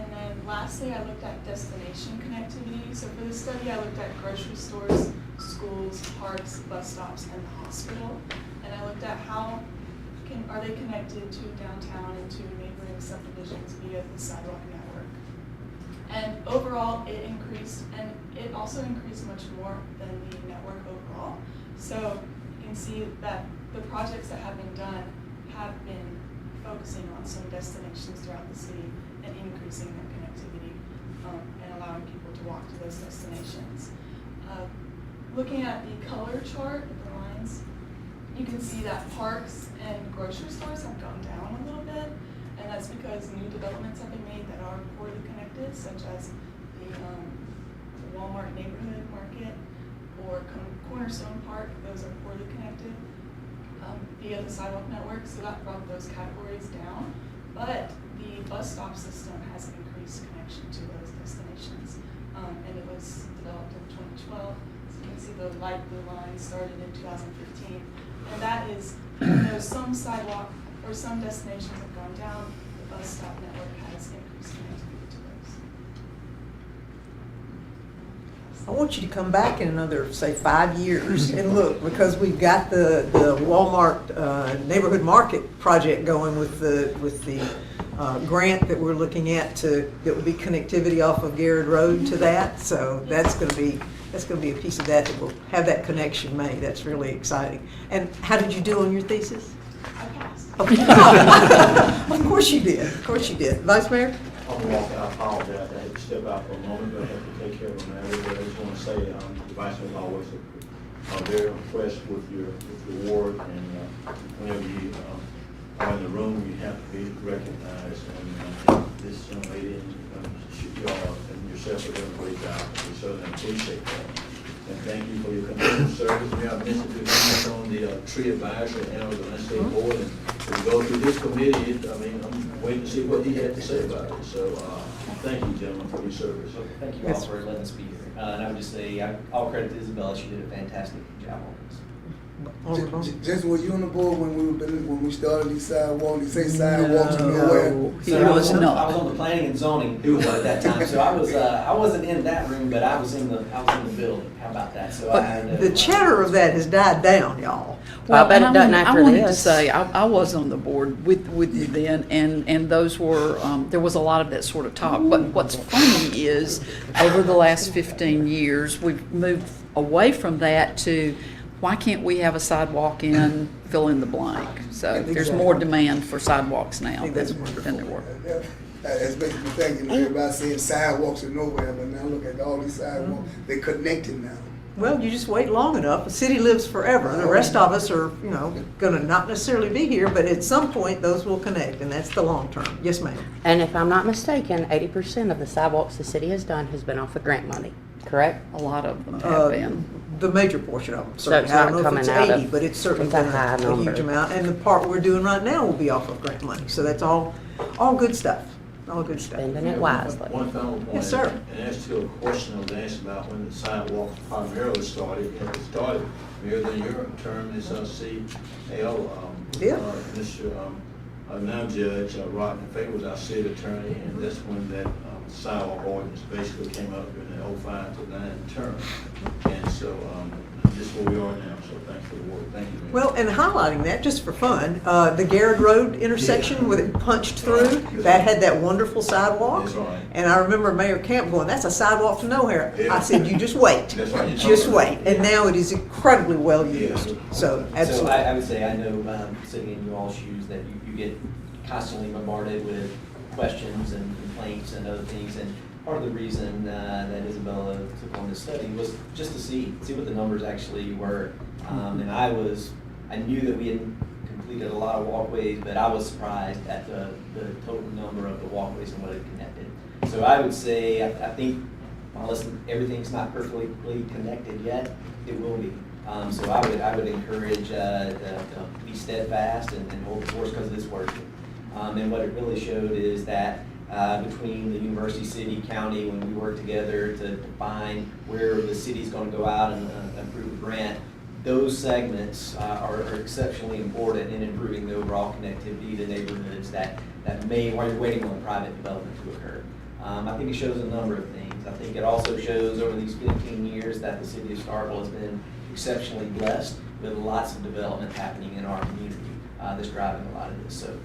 And then lastly, I looked at destination connectivity. So for this study, I looked at grocery stores, schools, parks, bus stops, and the hospital. And I looked at how are they connected to downtown and to neighboring subdivisions via the sidewalk network. And overall, it increased, and it also increased much more than the network overall. So you can see that the projects that have been done have been focusing on some destinations throughout the city and increasing their connectivity and allowing people to walk to those destinations. Looking at the color chart, the lines, you can see that parks and grocery stores have gone down a little bit, and that's because new developments have been made that are poorly connected, such as the Walmart neighborhood market or Cornerstone Park. Those are poorly connected via the sidewalk network, so that brought those categories down. But the bus stop system has increased connection to those destinations, and it was developed in 2012. So you can see the light blue line started in 2015. And that is, even though some sidewalk or some destinations have gone down, the bus stop network has increased connectivity to those.
I want you to come back in another, say, 5 years and look, because we've got the Walmart neighborhood market project going with the grant that we're looking at that will be connectivity off of Garrett Road to that. So that's going to be a piece of that will have that connection made. That's really exciting. And how did you do on your thesis?
I passed.
Of course you did. Of course you did. Vice Mayor?
On the walk, I apologize, I had to step out for a moment, but I have to take care of a matter. But I just want to say, the Vice Mayor is always very impressed with your ward, and whenever you are in the room, you have to be recognized. And this young lady and yourself are doing a great job, and we certainly appreciate that. And thank you for your continued service. We have Mr. Dumas on the tree advisory and on the landscape board, and if we go through this committee, I'm waiting to see what he had to say about it. So, thank you, gentlemen, for your service.
Thank you all for letting us be here. And I would just say, all credit to Isabella, she did a fantastic job on this.
Just were you on the board when we started these sidewalks? They say sidewalks
No.
nowhere.
He
So
was not.
I was on the planning and zoning board at that time, so I wasn't in that room, but I was in the building. How about that? So I know,
But the chatter of that has died down, y'all.
Well,
I bet it
and
doesn't
I
after
wanted to
this.
say, I was on the board with you then, and those were, there was a lot of that sort of talk. But what's funny is, over the last 15 years, we've moved away from that to why can't we have a sidewalk in fill in the blank? So there's
Exactly.
more demand for sidewalks now
think that's
than there were.
It's making me think, everybody saying sidewalks are nowhere, but now look at all these sidewalks, they're connected now.
Well, you just wait long enough. The city lives forever. The rest of us are, gonna not necessarily be here, but at some point, those will connect, and that's the long term. Yes, ma'am.
And if I'm not mistaken, 80% of the sidewalks the city has done has been off of grant money, correct?
A lot of them have been.
The major portion of them,
So
certainly.
it's
I don't
not
know if it's
coming out
80,
of-
but it's certainly
it's a
been
high
a
number.
huge amount. And the part we're doing right now will be off of grant money. So that's all good stuff. All good stuff.
Spending it wisely.
One final point.
Yes, sir.
And as to a question I was asked about when the sidewalks primarily started, it started earlier than your term as CL.
Yeah.
Mr. Now Judge Rodney Fay was our city attorney, and that's when that sidewalk ordinance basically came up during the 05 to 09 term. And so this is where we are now, so thanks for the work. Thank you, Mayor.
Well, and highlighting that, just for fun, the Garrett Road intersection with it punched through, that had that wonderful sidewalk.
That's right.
And I remember Mayor Camp going, that's a sidewalk to nowhere. I
Yeah.
said, you just wait.
That's right, you
Just
told me.
wait. And now it is incredibly well
Yeah.
used. So,
So
absolutely.
I would say, I know, sitting in you all's shoes, that you get constantly bombarded with questions and complaints and other things. And part of the reason that Isabella took on this study was just to see what the numbers actually were. And I knew that we had completed a lot of walkways, but I was surprised at the total number of the walkways and what it connected. So I would say, I think, while everything's not perfectly connected yet, it will be. So I would encourage to be steadfast and hold the course because it's working. And what it really showed is that between the university, city, county, when we work together to define where the city's going to go out and approve the grant, those segments are exceptionally important in improving the overall connectivity to neighborhoods that may, while you're waiting on private development to occur. I think it shows a number of things. I think it also shows over these 15 years that the city of Starkville has been exceptionally blessed with lots of development happening in our community that's driving a lot of this. So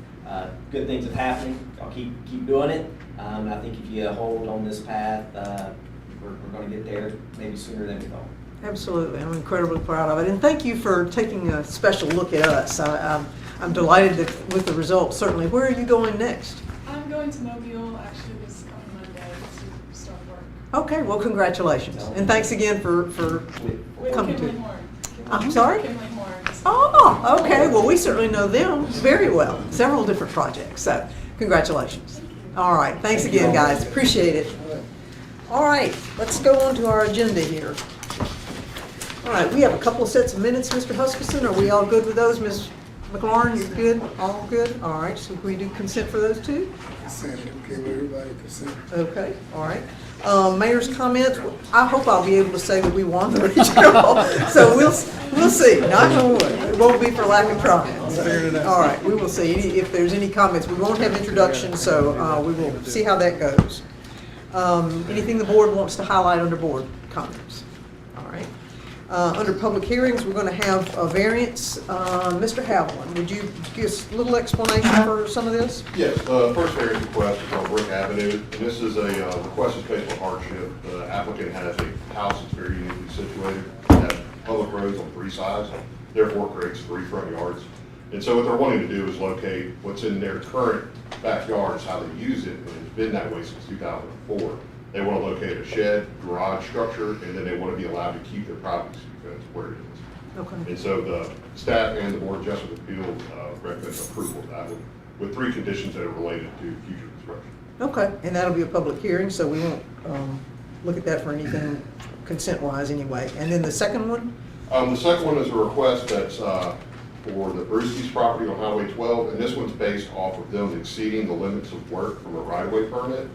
good things are happening. I'll keep doing it. I think if you hold on this path, we're going to get there maybe sooner than we thought.
Absolutely. I'm incredibly proud of it. And thank you for taking a special look at us. I'm delighted with the results, certainly. Where are you going next?
I'm going to Mobile actually this coming Monday to start work.
Okay, well, congratulations. And thanks again for
With
coming
Kimley
to.
Horn.
I'm sorry?
Kimley Horn.
Oh, okay. Well, we certainly know them very well. Several different projects. So, congratulations. All right. Thanks again, guys. Appreciate it. All right. Let's go on to our agenda here. All right. We have a couple of sets of minutes, Mr. Huskisson. Are we all good with those? Ms. McLaurin, you good? All good? All right. So, can we do consent for those two?
Consent, okay, with everybody consent.
Okay, all right. Mayor's comments, I hope I'll be able to say that we won the regional. So we'll see, knock on wood. It won't be for lack of trying. All right, we will see. If there's any comments, we won't have introductions, so we will see how that goes. Anything the board wants to highlight under board comments? All right. Under public hearings, we're going to have a variance. Mr. Haviland, would you give us a little explanation for some of this?
Yes, first variance request is on Brick Avenue, and this is a request is based on hardship. The applicant has a house that's very uniquely situated, it has public roads on 3 sides, therefore creates 3 front yards. And so what they're wanting to do is locate what's in their current backyards, how they use it, and it's been that way since 2004. They want to locate a shed, garage structure, and then they want to be allowed to keep their privacy fence where it is.
Okay.
And so the staff and the Board of Justice Appeals recommend approval of that with 3 conditions that are related to future construction.
Okay, and that'll be a public hearing, so we won't look at that for anything consent-wise anyway. And then the second one?
The second one is a request that's for the Brewski's property on Highway 12, and this one's based off of them exceeding the limits of work from a right-of-way permit.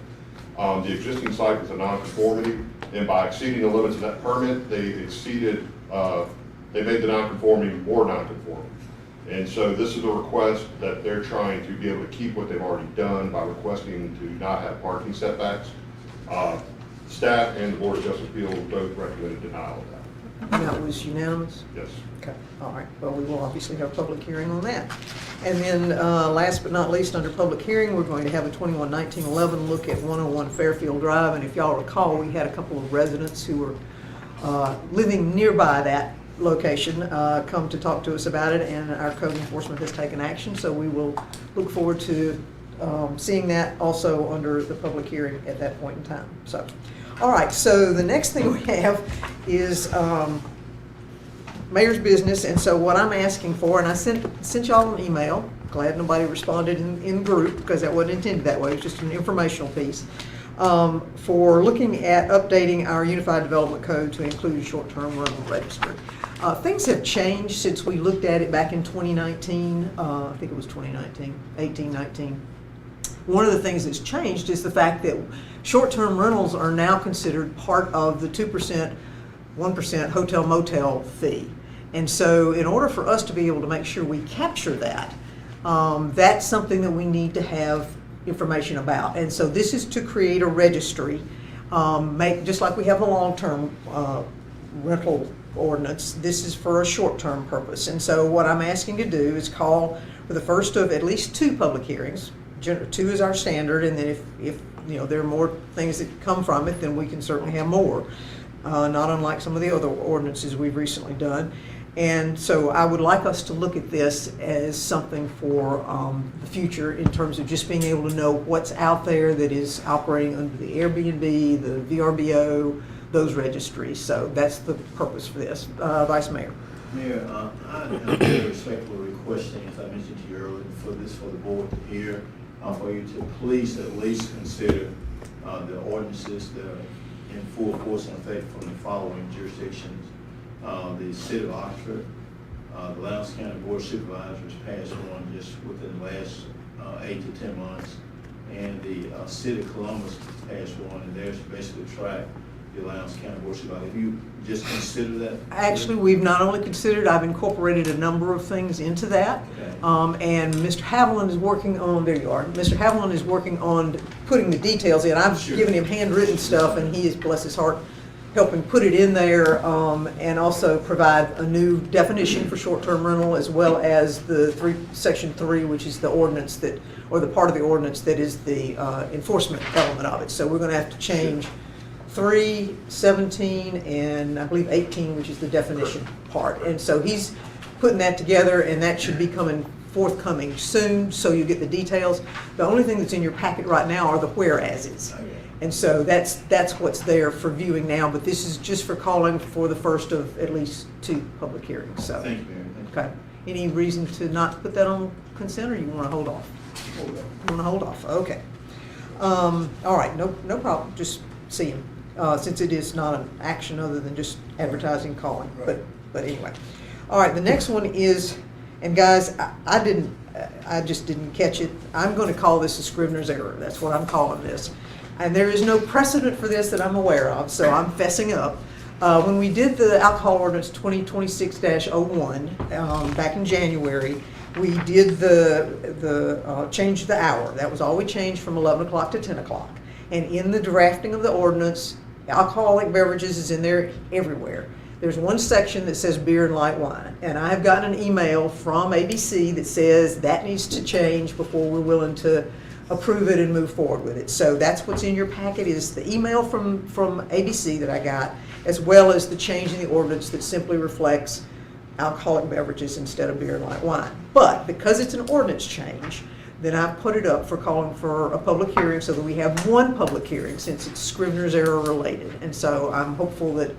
The existing site was a non-conformity, and by exceeding the limits of that permit, they exceeded, they made the non-conforming more non-conforming. And so this is a request that they're trying to be able to keep what they've already done by requesting to not have parking setbacks. Staff and the Board of Justice Appeals both recommended denial of that.
And that was unanimous?
Yes.
Okay, all right. Well, we will obviously have a public hearing on that. And then last but not least, under public hearing, we're going to have a 21-1911 look at 101 Fairfield Drive. And if y'all recall, we had a couple of residents who were living nearby that location come to talk to us about it, and our code enforcement has taken action, so we will look forward to seeing that also under the public hearing at that point in time. So, all right, so the next thing we have is mayor's business, and so what I'm asking for, and I sent y'all an email, glad nobody responded in group, because that wasn't intended that way, it was just an informational piece, for looking at updating our Unified Development Code to include short-term rental registry. Things have changed since we looked at it back in 2019, I think it was 2019, 18, 19. One of the things that's changed is the fact that short-term rentals are now considered part of the 2%, 1% hotel motel fee. And so in order for us to be able to make sure we capture that, that's something that we need to have information about. And so this is to create a registry, just like we have a long-term rental ordinance, this is for a short-term purpose. And so what I'm asking to do is call for the first of at least 2 public hearings. 2 is our standard, and then if there are more things that come from it, then we can certainly have more. Not unlike some of the other ordinances we've recently done. And so I would like us to look at this as something for the future in terms of just being able to know what's out there that is operating under the Airbnb, the VRBO, those registries. So that's the purpose for this. Vice Mayor.
Mayor, I am very respectfully requesting, as I mentioned to you earlier, for the board to hear, for you to please at least consider the ordinances that are in full force and effect from the following jurisdictions. The City of Oxford, the Lowndes County Board of Supervisors passed one just within the last 8 to 10 months, and the City of Columbus passed one, and there's basically track the Lowndes County Board of Supervisors. If you just consider that?
Actually, we've not only considered, I've incorporated a number of things into that.
Okay.
And Mr. Haviland is working on, there you are, Mr. Haviland is working on putting the details in. I've given him handwritten stuff, and he is, bless his heart, helping put it in there, and also provide a new definition for short-term rental, as well as the Section 3, which is the ordinance that, or the part of the ordinance that is the enforcement element of it. So we're going to have to change 3, 17, and I believe 18, which is the definition part. And so he's putting that together, and that should be forthcoming soon, so you get the details. The only thing that's in your packet right now are the whereases. And so that's what's there for viewing now, but this is just for calling for the first of at least 2 public hearings. So,
Thank you, Mayor. Thank you.
okay. Any reason to not put that on consent, or you want to hold off? You want to hold off? Okay. All right. No problem. Just see him, since it is not an action other than just advertising, calling. But anyway. All right. The next one is, and guys, I just didn't catch it. I'm going to call this a Scrivener's error. That's what I'm calling this. And there is no precedent for this that I'm aware of, so I'm fessing up. When we did the alcohol ordinance 2026-01 back in January, we did the change the hour. That was all we changed, from 11 o'clock to 10 o'clock. And in the drafting of the ordinance, alcoholic beverages is in there everywhere. There's one section that says beer and light wine. And I have gotten an email from ABC that says that needs to change before we're willing to approve it and move forward with it. So that's what's in your packet, is the email from ABC that I got, as well as the change in the ordinance that simply reflects alcoholic beverages instead of beer and light wine. But because it's an ordinance change, then I've put it up for calling for a public hearing, so that we have one public hearing, since it's Scrivener's error related. And so I'm hopeful that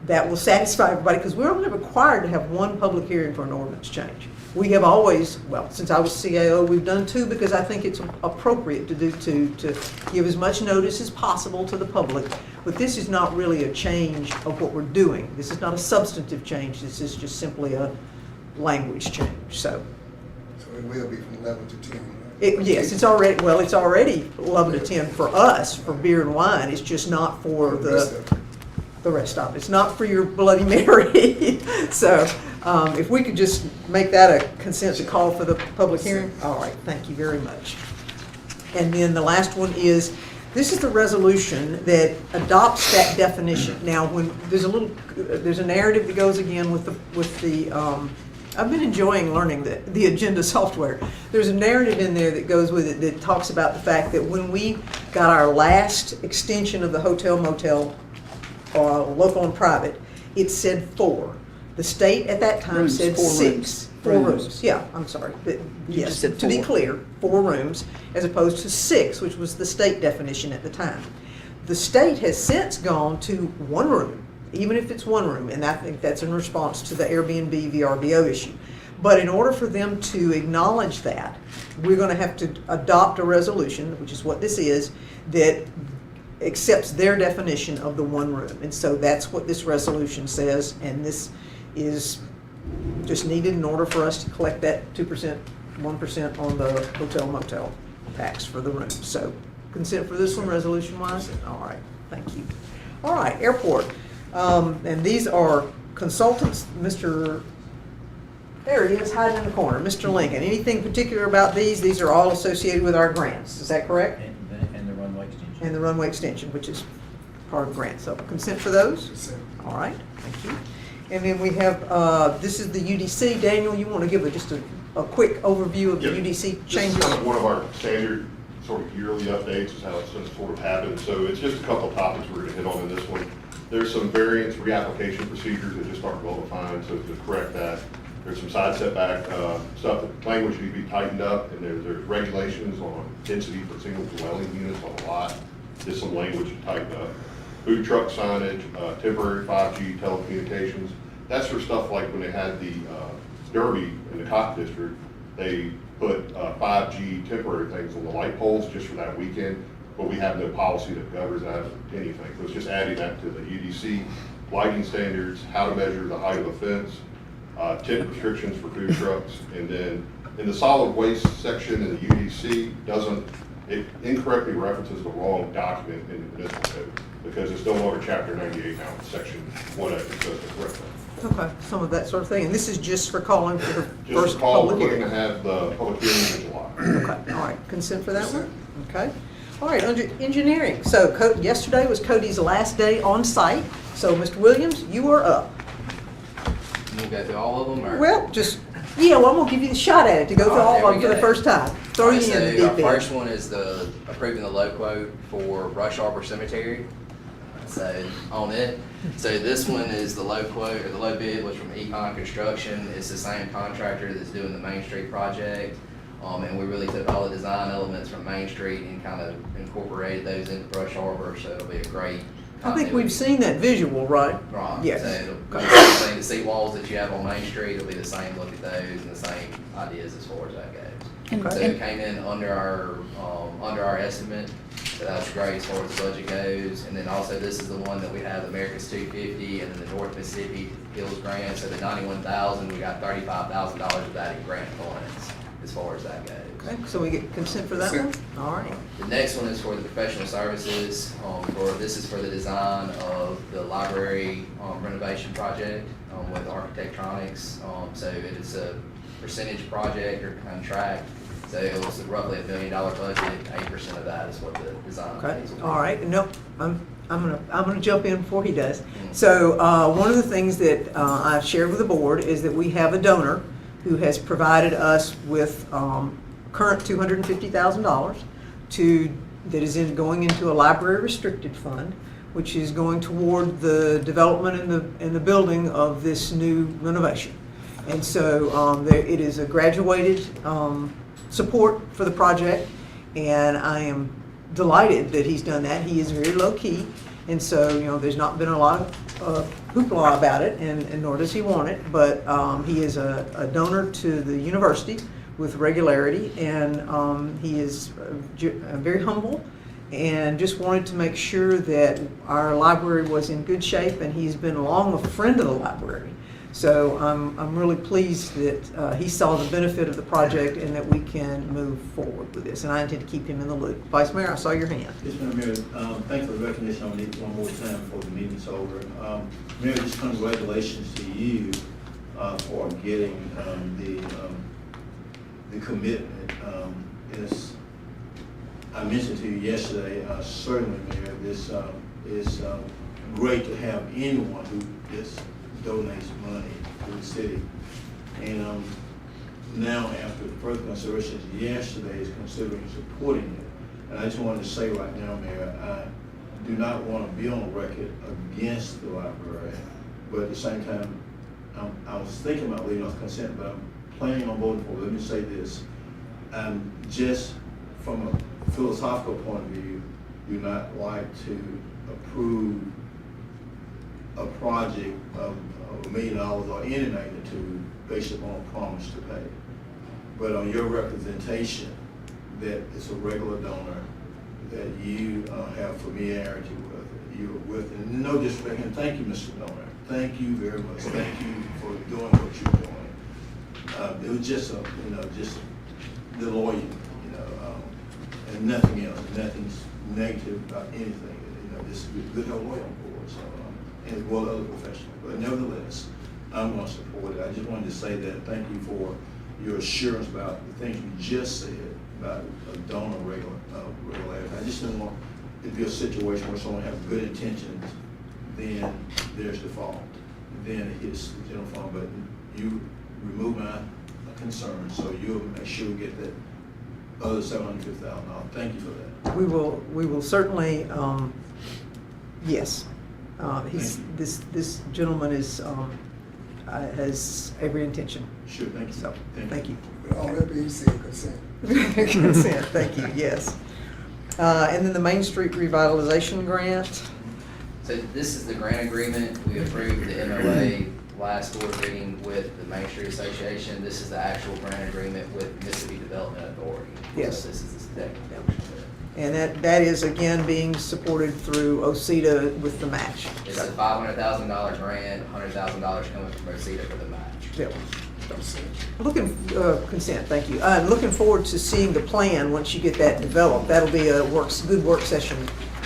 that will satisfy everybody, because we're only required to have one public hearing for an ordinance change. We have always, well, since I was CAO, we've done 2, because I think it's appropriate to do 2, to give as much notice as possible to the public. But this is not really a change of what we're doing. This is not a substantive change. This is just simply a language change. So
it will be from 11 to 10.
Yes, it's already 11 to 10 for us, for beer and wine. It's just not for the rest of it. It's not for your Bloody Mary. So if we could just make that a consent to call for the public hearing. All right, thank you very much. And then the last one is, this is the resolution that adopts that definition. Now, when there's a narrative that goes again with the I've been enjoying learning the agenda software. There's a narrative in there that goes with it that talks about the fact that when we got our last extension of the hotel motel, local and private, it said 4. The state at that time
Rooms,
said
4
6.
rooms.
4
Rooms.
rooms, yeah, I'm sorry. But
You
yes,
just said
to be
4.
clear, 4 rooms as opposed to 6, which was the state definition at the time. The state has since gone to 1 room, even if it's 1 room, and I think that's in response to the Airbnb VRBO issue. But in order for them to acknowledge that, we're gonna have to adopt a resolution, which is what this is, that accepts their definition of the 1 room. And so that's what this resolution says, and this is just needed in order for us to collect that 2%, 1% on the hotel motel tax for the room. So consent for this one, resolution-wise? All right, thank you. All right, airport. And these are consultants, there he is, hiding in the corner, Mr. Lincoln. Anything particular about these? These are all associated with our grants, is that correct?
And the runway extension.
And the runway extension, which is part of grants. So consent for those?
Consent.
All right, thank you. And then we have, this is the UDC. Daniel, you want to give just a quick overview of the
Yep.
UDC
This
changes?
is kind of one of our standard sort of yearly updates is how it's sort of happened. So it's just a couple of topics we're going to hit on in this one. There's some variance reapplication procedures that just aren't well defined, so to correct that. There's some side setback stuff, that language needs to be tightened up, and there's regulations on density for single dwelling units on a lot. Just some language to tighten up. Food truck signage, temporary 5G telecommunications. That's for stuff like when they had the Derby in the Cotton District, they put 5G temporary things on the light poles just for that weekend, but we have no policy that covers that or anything. So it's just adding that to the UDC, lighting standards, how to measure the height of a fence, tent restrictions for food trucks, and then in the solid waste section in the UDC, it incorrectly references the wrong document in the municipal code because it's no longer chapter 98 now, it's section 1A, it says the correct thing.
Okay, some of that sort of thing. And this is just for calling for the
Just
first
a call, we're
public
looking to
hearing?
have the public hearing in July.
Okay, all right, consent for that one? Okay. All right, under engineering. So yesterday was Cody's last day on site. So Mr. Williams, you are up.
You want to go through all of them, or?
Well, I'm gonna give you the shot at it to go through all of them for the first time. Throw you in the
So
deep
our
end.
first one is approving the low quote for Rush Arbor Cemetery. So on it, so this one is the low quote, or the low bid was from Econ Construction. It's the same contractor that's doing the Main Street project. And we really took all the design elements from Main Street and kind of incorporated those into Brush Arbor, so it'll be a great.
I think we've seen that visual, right?
Right.
Yes.
So it'll be the same, the seat walls that you have on Main Street, it'll be the same look at those and the same ideas as far as that goes. So it came in under our estimate, so that was great as far as the budget goes. And then also this is the one that we have America's 250 and then the North Mississippi Hills Grant. So the 91,000, we got $35,000 of that in grant funds as far as that goes.
Okay, so we get consent for that one? All right.
The next one is for the professional services. This is for the design of the library renovation project with Architectronics. So it is a percentage project or contract. So it was roughly $1 million budget. 8% of that is what the design
Okay,
fees will be.
all right. No, I'm gonna jump in before he does. So one of the things that I've shared with the board is that we have a donor who has provided us with current $250,000 that is going into a library restricted fund, which is going toward the development and the building of this new renovation. And so it is a graduated support for the project, and I am delighted that he's done that. He is very low key, and so there's not been a lot of hoopla about it, and nor does he want it. But he is a donor to the university with regularity, and he is very humble, and just wanted to make sure that our library was in good shape. And he's been long a friend of the library. So I'm really pleased that he saw the benefit of the project and that we can move forward with this. And I intend to keep him in the loop. Vice Mayor, I saw your hand.
Yes, Madam Mayor, thanks for the recognition. I'm going to need one more time before the meeting's over. Mayor, just congratulations to you for getting the commitment. As I mentioned to you yesterday, certainly, Mayor, this is great to have anyone who just donates money to the city. And now, after the further considerations yesterday, is considering supporting it. And I just wanted to say right now, Mayor, I do not want to be on record against the library, but at the same time, I was thinking about leaving off consent, but I'm planning on voting for it. Let me say this. Just from a philosophical point of view, do not like to approve a project of $1 million or any magnitude based upon a promise to pay. But on your representation, that it's a regular donor that you have familiarity with, you're with, and no disrespect, and thank you, Mr. Donor. Thank you very much. Thank you for doing what you're doing. It was just just the loyalty, and nothing else. Nothing's negative about anything. Just good to have loyal on board. So, and as well as other professionals. But nevertheless, I'm going to support it. I just wanted to say that. Thank you for your assurance about the things you just said about a donor regular. I just didn't want it to be a situation where someone has good intentions, then there's default, then it hits the general fund. But you remove my concern, so you'll make sure we get that other $750,000. Thank you for that.
We will certainly, yes. This gentleman has every intention.
Sure, thank you.
So, thank you.
But all that being said, consent.
Consent, thank you, yes. And then the Main Street Revitalization Grant.
So this is the grant agreement. We approved the MOA last board meeting with the Main Street Association. This is the actual grant agreement with Mississippi Development Authority.
Yes.
So this is the second.
And that is again being supported through OCEDA with the match.
It's a $500,000 grant, $100,000 coming from OCEDA for the match.
Yep. Consent, thank you. Looking forward to seeing the plan once you get that developed. That'll be a good work session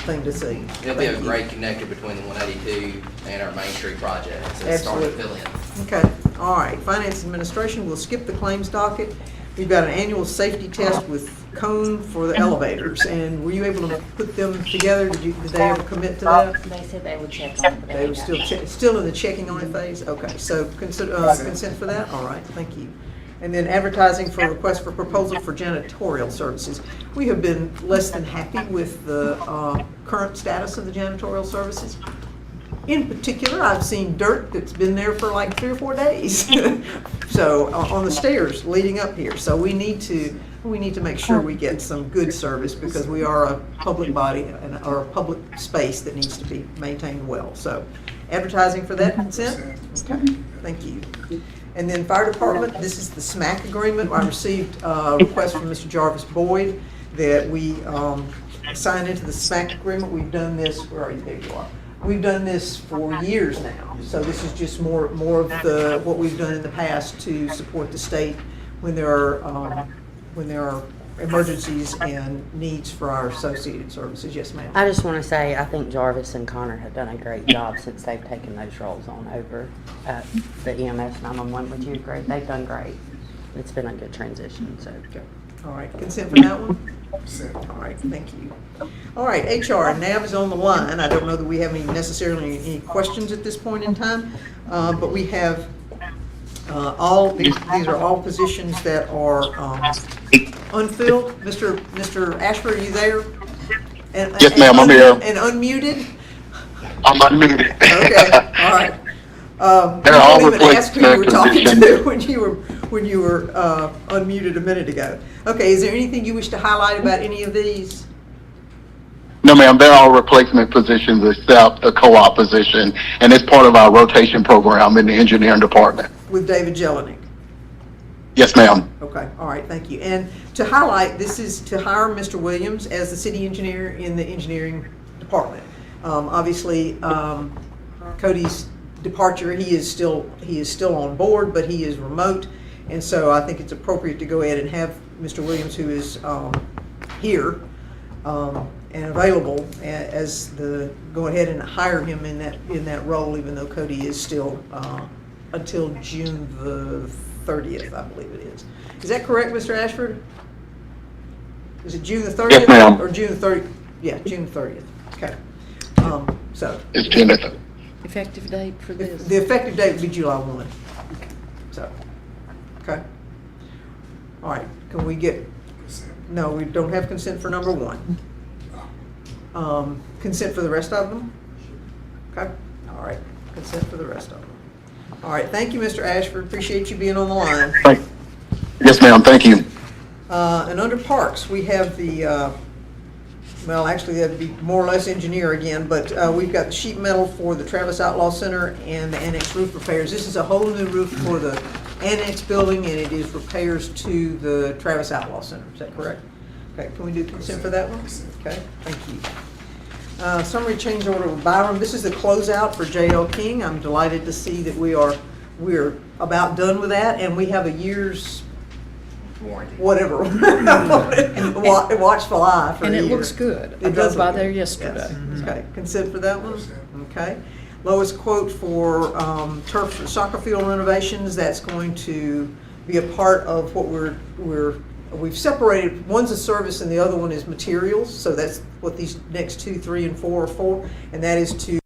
thing to see.
It'll be a great connector between the 182 and our Main Street project. So it's starting to fill in.
Okay, all right. Finance Administration, we'll skip the claims docket. We've got an annual safety test with Cone for the elevators, and were you able to put them together? Did they ever commit to that?
They said they would check on it.
They were still in the checking on it phase? Okay, so consent for that? All right, thank you. And then advertising for request for proposal for janitorial services. We have been less than happy with the current status of the janitorial services. In particular, I've seen dirt that's been there for like 3 or 4 days. So on the stairs leading up here. So we need to make sure we get some good service because we are a public body or a public space that needs to be maintained well. So advertising for that consent? Okay, thank you. And then fire department, this is the SMAC agreement. I received a request from Mr. Jarvis Boyd that we sign into the SMAC agreement. We've done this, where are you? There you are. We've done this for years now, so this is just more of what we've done in the past to support the state when there are emergencies and needs for our associated services. Yes, ma'am.
I just want to say I think Jarvis and Connor have done a great job since they've taken those roles on over at the EMS 911. Would you agree? They've done great. It's been a good transition. So.
Okay. All right. Consent for that one?
Consent.
All right. Thank you. All right. HR, Nav is on the line. I don't know that we have necessarily any questions at this point in time, but we have these are all positions that are unfilled. Mr. Ashford, are you there?
Yes, ma'am, I'm here.
And unmuted?
I'm unmuted.
Okay, all right.
They're all
I didn't even ask who you were talking
positions.
to when you were unmuted a minute ago. Okay, is there anything you wish to highlight about any of these?
No, ma'am, they're all replacement positions except the co-op position, and it's part of our rotation program in the engineering department.
With David Jelinek?
Yes, ma'am.
Okay, all right, thank you. And to highlight, this is to hire Mr. Williams as the city engineer in the engineering department. Obviously, Cody's departure, he is still on board, but he is remote, and so I think it's appropriate to go ahead and have Mr. Williams, who is here and available, go ahead and hire him in that role, even though Cody is still until June the 30th, I believe it is. Is that correct, Mr. Ashford? Is it June the 30th?
Yes, ma'am.
Or June 30th? Yeah, June 30th. Okay. So.
It's June the 30th.
Effective date for this?
The effective date would be July 1. So, okay. All right, can we get, no, we don't have consent for number 1. Consent for the rest of them? Okay, all right, consent for the rest of them. All right, thank you, Mr. Ashford. Appreciate you being on the line.
Yes, ma'am, thank you.
And under parks, we have the, well, actually, that'd be more or less engineer again, but we've got the sheet metal for the Travis Outlaw Center and the annex roof repairs. This is a whole new roof for the annex building, and it is repairs to the Travis Outlaw Center. Is that correct? Okay, can we do consent for that one? Okay, thank you. Summary change order with Byram. This is the closeout for J.L. King. I'm delighted to see that we're about done with that, and we have a year's
Warranty.
whatever, watchful eye for
And
a
it
year.
looks good. I
It
drove
does
by
look
there
good.
yesterday.
Yes. Okay, consent for that one? Okay. Lowest quote for turf soccer field renovations, that's going to be a part of what we've separated. One's a service and the other one is materials, so that's what these next 2, 3, and 4 are for, and that is to